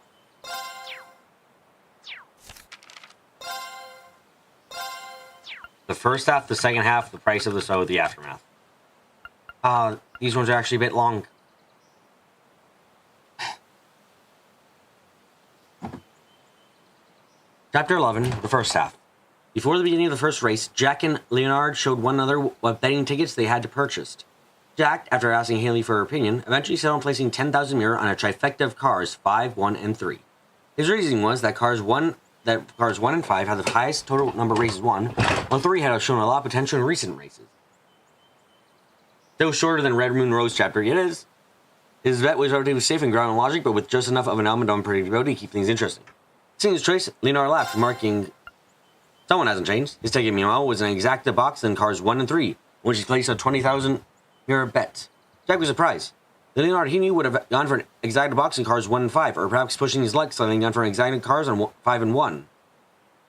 The first half, the second half, the price of the soul, the aftermath. These ones are actually a bit long. Chapter 11, the first half. Before the beginning of the first race, Jack and Leonard showed one another what betting tickets they had to purchase. Jack, after asking Haley for her opinion, eventually settled on placing 10,000 mirror on a trifecta of cars 5, 1, and 3. His reasoning was that cars 1 and 5 had the highest total number of races won, while 3 had shown a lot of potential in recent races. Though shorter than Red Moon Rose chapter, it is. His bet was relatively safe and grounded in logic, but with just enough of an element of unpredictability to keep things interesting. Seeing his choice, Leonard laughed, remarking, "Someone hasn't changed. His ticket, meanwhile, was an exacta box in cars 1 and 3, when she placed a 20,000 mirror bet. Jack was surprised. The Leonard he knew would have gone for an exacta box in cars 1 and 5, or perhaps pushing his luck slightly gone for an exacta cars on 5 and 1.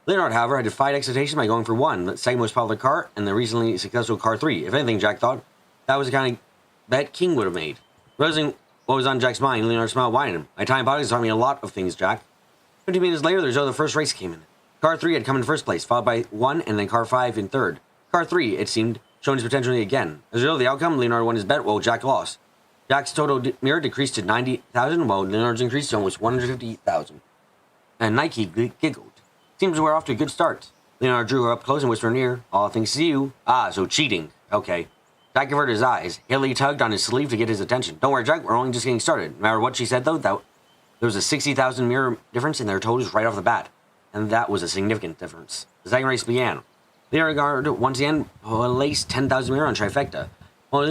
Leonard, however, had defied expectations by going for 1, the second most popular car, and the recently successful car 3. If anything, Jack thought, that was the kind of bet King would have made. Realizing what was on Jack's mind, Leonard smiled wide at him. "My time body has taught me a lot of things, Jack." 15 minutes later, the result of the first race came in. Car 3 had come in first place, followed by 1 and then car 5 in third. Car 3, it seemed, showing his potential again. As a result of the outcome, Leonard won his bet while Jack lost. Jack's total mirror decreased to 90,000, while Leonard's increased to almost 150,000. And Nike giggled. "Seems we're off to a good start." Leonard drew her up close and whispered in her ear, "All things to you." "Ah, so cheating. Okay." Jack averted his eyes. Haley tugged on his sleeve to get his attention. "Don't worry, Jack, we're only just getting started." No matter what she said, though, there was a 60,000 mirror difference in their totals right off the bat. And that was a significant difference. The second race began. Leonard once again placed 10,000 mirror on trifecta. While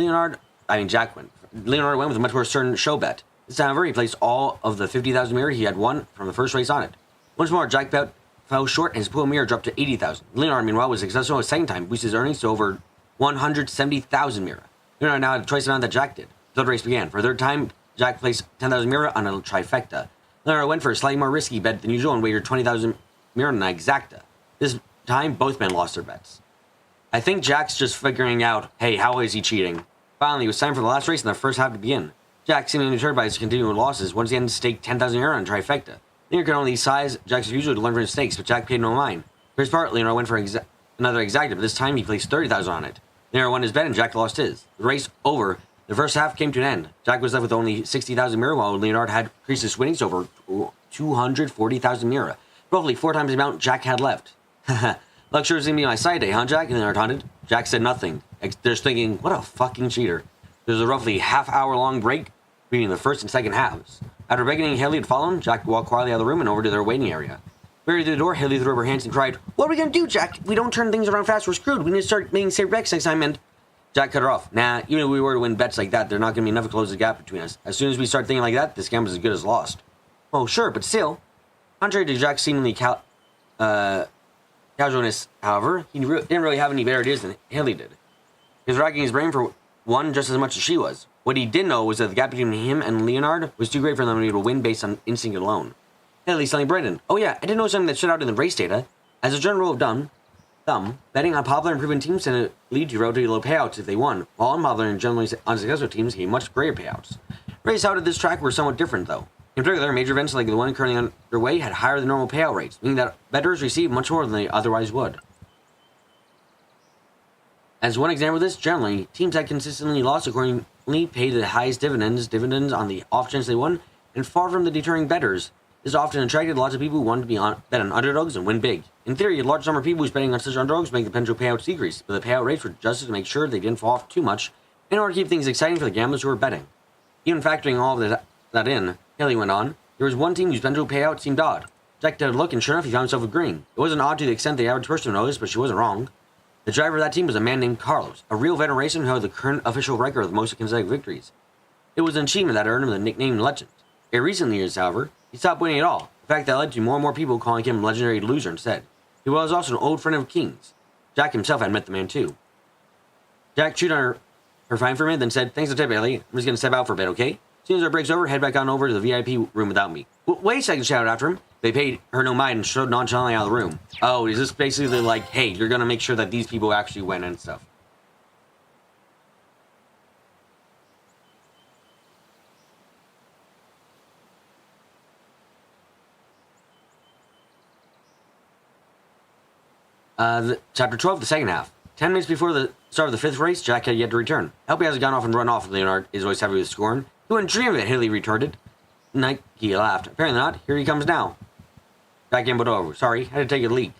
Jack went. Leonard went with a much more certain show bet. This time, however, he placed all of the 50,000 mirror he had won from the first race on it. Once more, Jack bet fell short and his pool mirror dropped to 80,000. Leonard, meanwhile, was successful a second time, boosted his earnings to over 170,000 mirror. Leonard now had twice the amount that Jack did. The third race began. For a third time, Jack placed 10,000 mirror on a trifecta. Leonard went for a slightly more risky bet than usual and wagered 20,000 mirror on an exacta. This time, both men lost their bets. I think Jack's just figuring out, hey, how is he cheating? Finally, it was time for the last race in the first half to begin. Jack, seemingly deterred by his continuing losses, once again staked 10,000 mirror on trifecta. Leonard could only size Jack's refusal to learn from his mistakes, but Jack paid no mind. For his part, Leonard went for another exacta, but this time he placed 30,000 on it. Leonard won his bet and Jack lost his. The race over. The first half came to an end. Jack was left with only 60,000 mira, while Leonard had increased his winnings over 240,000 mira. Roughly 4 times the amount Jack had left. Luck sure seemed to be on my side today, huh, Jack? Leonard taunted. Jack said nothing, just thinking, what a fucking cheater. There was a roughly half-hour-long break between the first and second halves. After beckoning Haley to follow him, Jack walked quietly out of the room and over to their waiting area. Buried through the door, Haley threw up her hands and cried, "What are we gonna do, Jack? If we don't turn things around fast, we're screwed. We need to start making safe bets next time." And Jack cut her off. Nah, even if we were to win bets like that, they're not gonna be enough to close the gap between us. As soon as we start thinking like that, this game is as good as lost. Oh, sure, but still. Contrary to Jack's seemingly casualness, however, he didn't really have any better ideas than Haley did. He was racking his brain for one just as much as she was. What he did know was that the gap between him and Leonard was too great for them to be able to win based on instinct alone. Haley suddenly brightened. Oh yeah, I did know something that stood out in the race data. As a general rule of thumb, betting on popular and proven teams tend to lead to relatively low payouts if they won, while unpopular and generally unsuccessful teams gave much greater payouts. Races out of this track were somewhat different though. In particular, major events like the one currently underway had higher than normal payout rates, meaning that bettors received much more than they otherwise would. As one example of this, generally, teams that consistently lost accordingly paid the highest dividends on the off chance they won, and far from the deterring bettors. This often attracted lots of people who wanted to bet on underdogs and win big. In theory, a large number of people who's betting on such underdogs make the potential payouts decrease, but the payout rates were adjusted to make sure they didn't fall off too much in order to keep things exciting for the gamblers who were betting. Even factoring all of that in, Haley went on, there was one team whose potential payout seemed odd. Jack did a look, and sure enough, he found himself agreeing. It wasn't odd to the extent the average person would notice, but she wasn't wrong. The driver of that team was a man named Carlos, a real veteran racer who held the current official record of most consecutive victories. It was an achievement that earned him the nickname Legend. In recent years, however, he stopped winning at all. In fact, that led to more and more people calling him Legendary Loser instead. He was also an old friend of King's. Jack himself had met the man too. Jack chewed on her fine for a minute, then said, "Thanks for the tip, Haley. I'm just going to step out for a bit, okay? As soon as our break's over, head back on over to the VIP room without me." "Wait a second," shouted after him. They paid her no mind and strode nonchalantly out of the room. Oh, is this basically like, hey, you're going to make sure that these people actually win and stuff? Chapter 12, the second half. 10 minutes before the start of the fifth race, Jack had yet to return. I hope he hasn't gone off and run off, Leonard, his voice heavy with scorn. "You wouldn't dream of it," Haley retorted. Nike laughed. "Apparently not. Here he comes now." Jack ambled over. "Sorry, had to take a leak."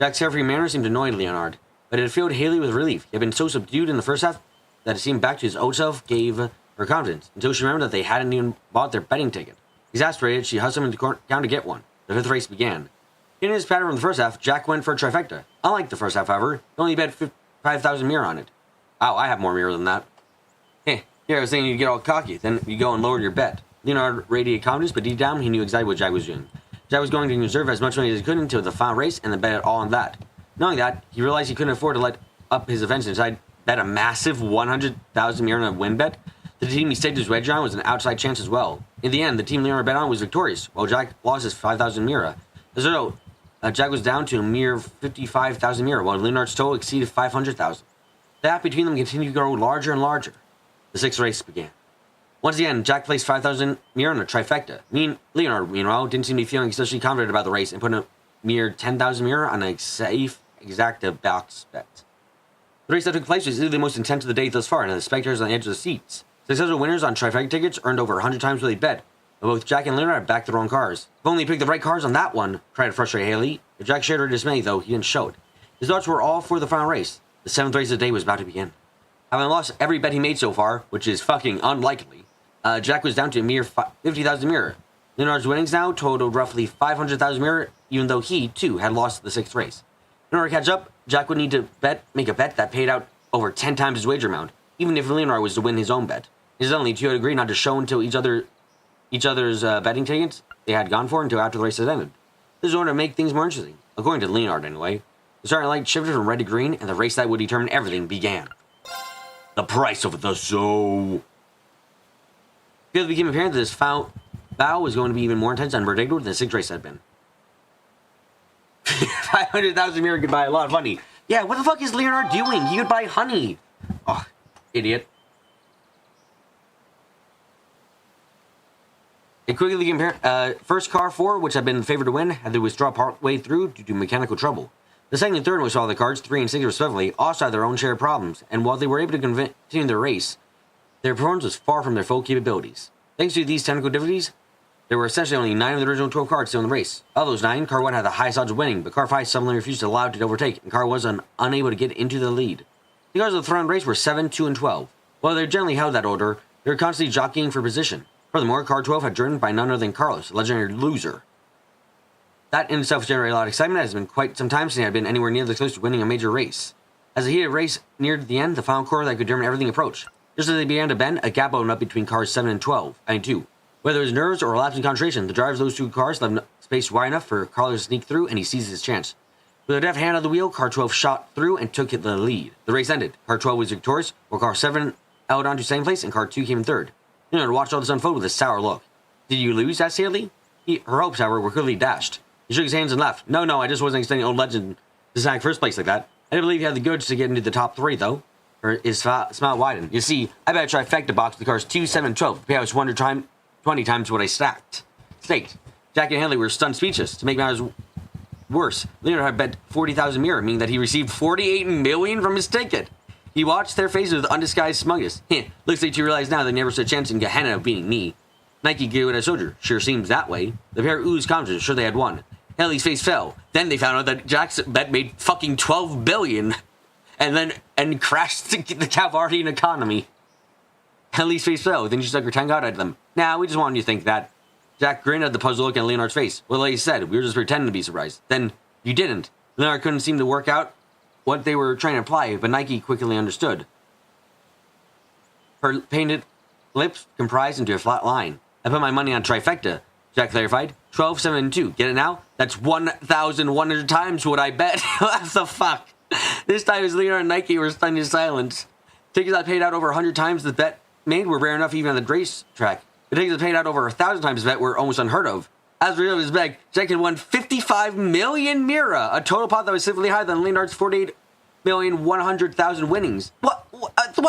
Jack's carefree manner seemed to annoy Leonard, but it filled Haley with relief. He had been so subdued in the first half that it seemed back to his old self gave her confidence, until she remembered that they hadn't even bought their betting ticket. Exasperated, she hustled him into town to get one. The fifth race began. In his pattern from the first half, Jack went for a trifecta. Unlike the first half, however, he only bet 5,000 mira on it. Wow, I have more mira than that. Hey, here I was thinking you'd get all cocky, then you go and lower your bet. Leonard radiated confidence, but deep down, he knew exactly what Jack was doing. Jack was going to reserve as much money as he could until the final race and then bet it all on that. Knowing that, he realized he couldn't afford to let up his offense and decided to bet a massive 100,000 mira on a win bet. The team he staked his wager on was an outside chance as well. In the end, the team Leonard bet on was victorious, while Jack lost his 5,000 mira. As a result, Jack was down to a mere 55,000 mira, while Leonard's total exceeded 500,000. The gap between them continued to grow larger and larger. The sixth race began. Once again, Jack placed 5,000 mira on a trifecta. Leonard, meanwhile, didn't seem to be feeling especially confident about the race and put a mere 10,000 mira on a safe, exacta box bet. The race that took place was easily the most intense of the day thus far, and the spectators on the edge of the seats. Successful winners on trifecta tickets earned over 100 times what they bet, but both Jack and Leonard had backed the wrong cars. "If only he picked the right cars on that one," tried to frustrate Haley. If Jack shared her dismay, though, he didn't show it. His thoughts were all for the final race. The seventh race of the day was about to begin. Having lost every bet he made so far, which is fucking unlikely, Jack was down to a mere 50,000 mira. Leonard's winnings now totaled roughly 500,000 mira, even though he, too, had lost the sixth race. In order to catch up, Jack would need to make a bet that paid out over 10 times his wager amount, even if Leonard was to win his own bet. Incidentally, the two had agreed not to show until each other's betting tickets they had gone for until after the race had ended. This is in order to make things more interesting, according to Leonard anyway. The starting light shifted from red to green, and the race that would determine everything began. The price of the show. It became apparent that this bout was going to be even more intense and unpredictable than the sixth race had been. 500,000 mira could buy a lot of honey. Yeah, what the fuck is Leonard doing? He could buy honey. Oh, idiot. It quickly became apparent. First car 4, which had been favored to win, had to withdraw partway through due to mechanical trouble. The second and third most followed the cars, 3 and 6 respectively, also had their own share of problems, and while they were able to continue their race, their performance was far from their full capabilities. Thanks to these technical difficulties, there were essentially only 9 of the original 12 cars still in the race. Of those 9, car 1 had the highest odds of winning, but car 5 suddenly refused to allow it to overtake, and car 1 was unable to get into the lead. The cars of the front race were 7, 2, and 12. While they generally held that order, they were constantly jockeying for position. Furthermore, car 12 had driven by none other than Carlos, a legendary loser. That in itself generated a lot of excitement. It has been quite some time since he had been anywhere near the close to winning a major race. As the heated race neared the end, the final corner that could determine everything approached. Just as they began to bend, a gap opened up between cars 7 and 2. Whether it was nerves or a lapse in concentration, the drivers of those 2 cars left space wide enough for Carlos to sneak through, and he seized his chance. With a deft hand on the wheel, car 12 shot through and took the lead. The race ended. Car 12 was victorious, while car 7 held on to second place, and car 2 came in third. Leonard watched all this unfold with a sour look. Did you lose? Asked Haley. Her hopes, however, were clearly dashed. He shook his hands and laughed. No, I just wasn't extending old legend to snag first place like that. I didn't believe he had the goods to get into the top 3, though. His smile widened. You see, I bet a trifecta box with the cars 2, 7, and 12. The payout was 20 times what I staked. Jack and Haley were stunned speechless. To make matters worse, Leonard had bet 40,000 mirror, meaning that he received 48 million from his ticket. He watched their faces with undisguised smugness. Looks like you realize now they never stood a chance in Gehenna of beating me. Nike gave it a soldier. Sure seems that way. The pair oozed confidence, sure they had won. Haley's face fell. Then they found out that Jack's bet made fucking 12 billion. And crashed the Calvarian economy. Haley's face fell. Then she stuck her tongue out at them. Nah, we just wanted you to think that. Jack grinned at the puzzled look on Leonard's face. Well, like you said, we were just pretending to be surprised. Then you didn't. Leonard couldn't seem to work out what they were trying to imply, but Nike quickly understood. Her painted lips comprised into a flat line. I put my money on trifecta, Jack clarified. 12, 7, and 2. Get it now? That's 1,100 times what I bet. What the fuck? This time as Leonard and Nike were stunned to silence. Tickets that paid out over 100 times the bet made were rare enough even on the racetrack. The tickets that paid out over 1,000 times the bet were almost unheard of. As a result of his bet, Jack had won 55 million Mira, a total pot that was significantly higher than Leonard's 48,100,000 winnings. What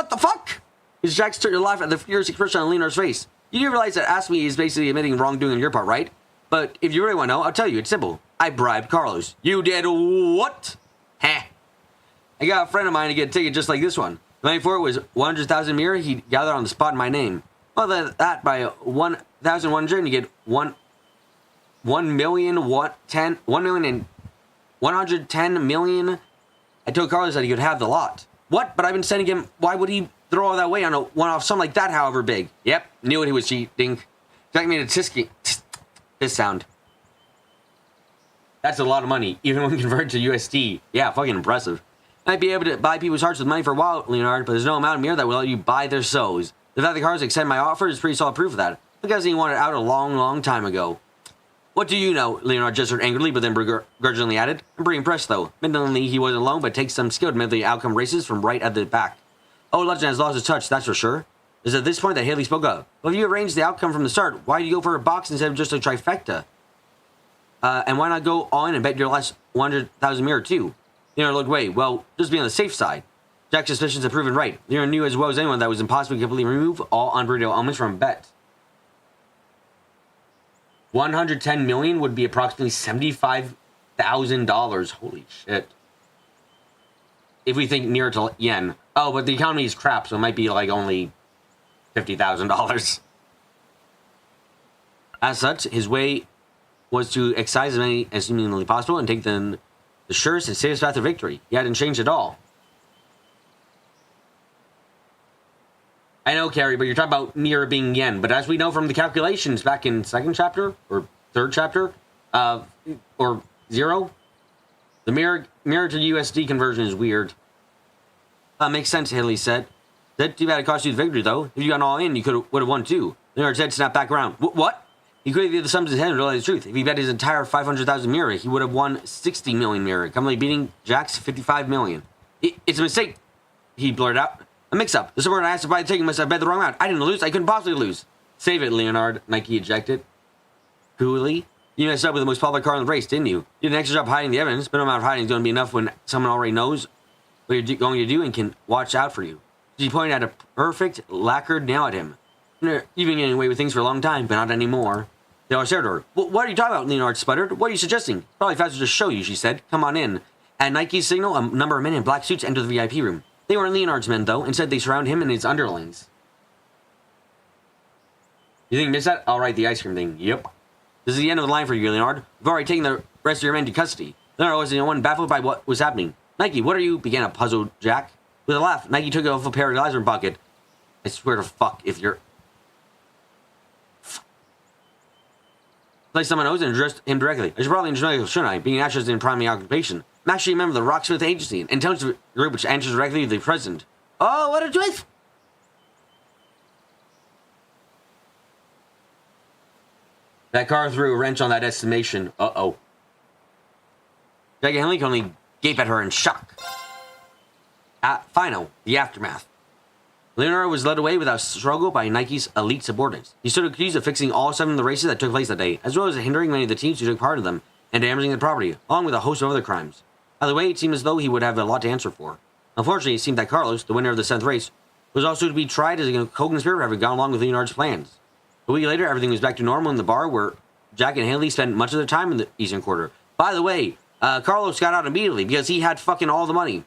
the fuck? His Jack started to laugh at the furious expression on Leonard's face. You do realize that Ask Me is basically admitting wrongdoing on your part, right? But if you really want to know, I'll tell you. It's simple. I bribed Carlos. You did what? Heh. I got a friend of mine to get a ticket just like this one. The money for it was 100,000 Mira he gathered on the spot in my name. Well, that by 1,100, you get 1,110 million. I told Carlos that he could have the lot. What? But I've been sending him. Why would he throw all that away on a one-off sum like that, however big? Yep, knew it. He was cheating. Jack made a this sound. That's a lot of money, even when converted to USD. Yeah, fucking impressive. Might be able to buy people's hearts with money for a while, Leonard, but there's no amount of mirror that will let you buy their souls. The fact that Carlos accepted my offer is pretty solid proof of that. Because he wanted out a long time ago. What do you know? Leonard gestured angrily, but then begrudgingly added. I'm pretty impressed, though. Admittedly, he wasn't alone, but it takes some skill to make the outcome races from right at the back. Oh, Legend has lost his touch, that's for sure. It was at this point that Haley spoke up. Well, if you arranged the outcome from the start, why did you go for a box instead of just a trifecta? And why not go all in and bet your last 100,000 mirror, too? Leonard looked away. Well, just be on the safe side. Jack's suspicions had proven right. Leonard knew as well as anyone that it was impossible to completely remove all unpredictable elements from a bet. 110 million would be approximately $75,000. Holy shit. If we think near to yen. Oh, but the economy is crap, so it might be like only $50,000. As such, his way was to excise as many as humanly possible and take the surest and safest path to victory. He hadn't changed at all. I know, Carrie, but you're talking about near being yen. But as we know from the calculations back in second chapter or third chapter, or 0, the mirror to USD conversion is weird. Makes sense, Haley said. That too bad it cost you the victory, though. If you got all in, you would have won too. Leonard's head snapped back around. What? He quickly did the sums in his head and realized the truth. If he bet his entire 500,000 mirror, he would have won 60 million mirror, commonly beating Jack's 55 million. It's a mistake, he blurted out. A mix-up. The subordinate asked to buy the ticket must have bet the wrong amount. I didn't lose. I couldn't possibly lose. Save it, Leonard, Nike ejected. Coolly. You messed up with the most popular car in the race, didn't you? You did an extra job hiding the evidence, but no amount of hiding is going to be enough when someone already knows what you're going to do and can watch out for you. She pointed at a perfect lacquered nail at him. You've been getting away with things for a long time, but not anymore. They all stared at her. What are you talking about? Leonard sputtered. What are you suggesting? Probably faster to show you, she said. Come on in. At Nike's signal, a number of men in black suits entered the VIP room. They weren't Leonard's men, though. Instead, they surround him and his underlings. You think you missed that? I'll write the ice cream thing. Yep. This is the end of the line for you, Leonard. We've already taken the rest of your men to custody. Leonard was the only one baffled by what was happening. Nike, what are you? Began a puzzled Jack. With a laugh, Nike took off a pair of eyes from pocket. I swear to fuck if you're... Placed on my nose and addressed him directly. I should probably introduce myself, shouldn't I? Being actress in primary occupation. I'm actually a member of the Rocksmith Agency, an intelligence group which answers directly to the president. Oh, what a twist! That car threw a wrench on that estimation. Uh-oh. Jack and Henley can only gape at her in shock. Final, the aftermath. Leonard was led away without struggle by Nike's elite subordinates. He stood accused of fixing all 7 of the races that took place that day, as well as hindering many of the teams who took part in them, and damaging the property, along with a host of other crimes. By the way, it seemed as though he would have a lot to answer for. Unfortunately, it seemed that Carlos, the winner of the 7th race, was also to be tried as a co-conspirator for having gone along with Leonard's plans. A week later, everything was back to normal in the bar where Jack and Haley spent much of their time in the Eastern Quarter. By the way, Carlos got out immediately because he had fucking all the money.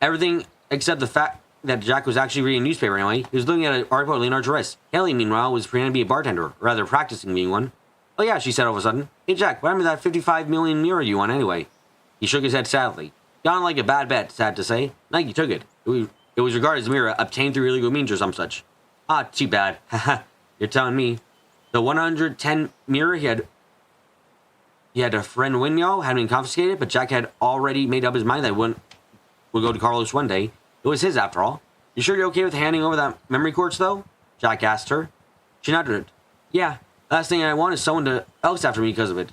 Everything except the fact that Jack was actually reading a newspaper anyway. He was looking at an article of Leonard's arrest. Haley, meanwhile, was pretending to be a bartender, or rather practicing being one. Oh yeah, she said all of a sudden. Hey Jack, what happened to that 55 million mirror you won anyway? He shook his head sadly. Gone like a bad bet, sad to say. Nike took it. It was regarded as a mirror obtained through illegal means or some such. Ah, too bad. Haha, you're telling me. The 110 mirror he had a friend Windmill had been confiscated, but Jack had already made up his mind that it would go to Carlos one day. It was his after all. You sure you're okay with handing over that memory quartz though? Jack asked her. She nodded. Yeah, last thing I want is someone else after me because of it.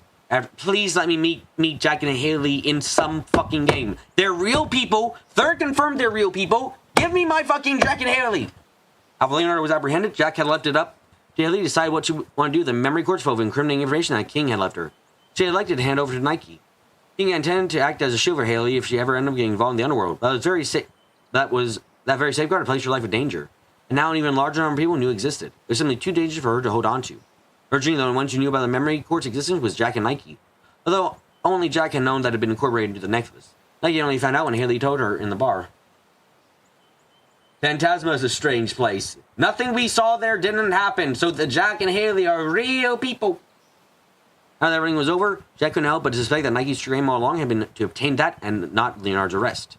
Please let me meet Jack and Haley in some fucking game. They're real people. Third confirmed they're real people. Give me my fucking Jack and Haley. After Leonard was apprehended, Jack had left it up to Haley to decide what she wanted to do with the memory quartz full of incriminating information that King had left her. She had elected to hand over to Nike. King intended to act as a shield for Haley if she ever ended up getting involved in the underworld. But that very safeguard placed her life in danger. And now an even larger number of people knew existed. It was simply too dangerous for her to hold on to. Virtually the only ones who knew about the memory quartz existence was Jack and Nike. Although only Jack had known that it had been incorporated into the necklace. Nike only found out when Haley told her in the bar. Phantasma is a strange place. Nothing we saw there didn't happen, so the Jack and Haley are real people. Now that everything was over, Jack couldn't help but suspect that Nike's dream all along had been to obtain that and not Leonard's arrest.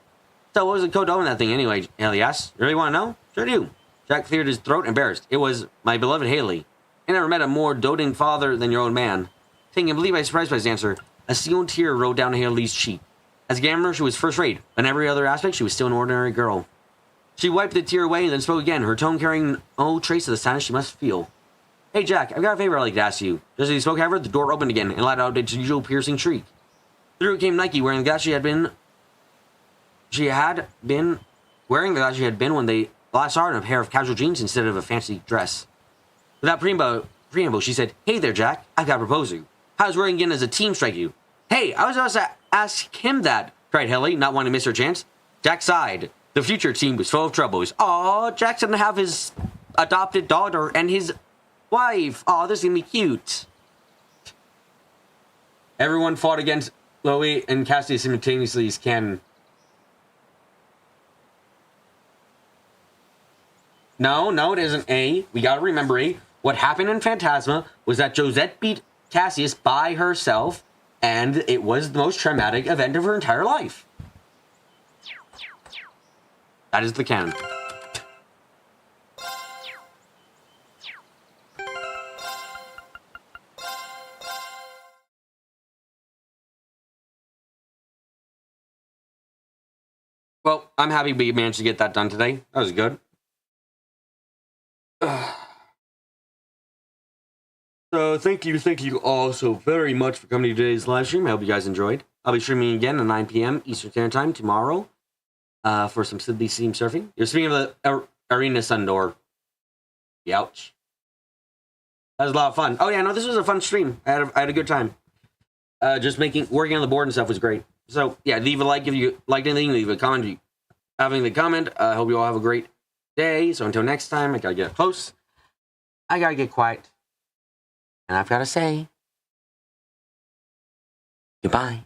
So what was the code to open that thing anyway? Haley asked. You really want to know? Sure do. Jack cleared his throat, embarrassed. It was my beloved Haley. I never met a more doting father than your own man. Taken completely by surprise by his answer, a single tear rolled down Haley's cheek. As a gambler, she was first-rate, but in every other aspect, she was still an ordinary girl. She wiped the tear away and then spoke again, her tone carrying no trace of the sadness she must feel. Hey, Jack, I've got a favor I'd like to ask you. Just as he spoke, however, the door opened again and let out its usual piercing shriek. Through it came Nike, wearing the glass she had been wearing the glass she had been when they last saw her in a pair of casual jeans instead of a fancy dress. Without preamble, she said, Hey there, Jack, I've got to propose to you. How does working again as a team strike you? Hey, I was about to ask him that, cried Haley, not wanting to miss her chance. Jack sighed. The future team was full of troubles. Aw, Jack's gonna have his adopted daughter and his wife. Aw, this is gonna be cute. Everyone fought against Chloe and Cassie simultaneously as canon. No, it isn't A. We gotta remember A. What happened in Phantasma was that Josette beat Cassius by herself, and it was the most traumatic event of her entire life. That is the canon. Well, I'm happy we managed to get that done today. That was good. So thank you all so very much for coming to today's live stream. I hope you guys enjoyed. I'll be streaming again at 9 p.m. Eastern Standard Time tomorrow for some Sidley Steam surfing. You're speaking of the Arena Sundoor. Ouch. That was a lot of fun. Oh yeah, no, this was a fun stream. I had a good time. Just working on the board and stuff was great. So yeah, leave a like if you liked anything. Leave a comment if you having the comment. I hope you all have a great day. So until next time, I gotta get close. I gotta get quiet. And I've gotta say, Goodbye.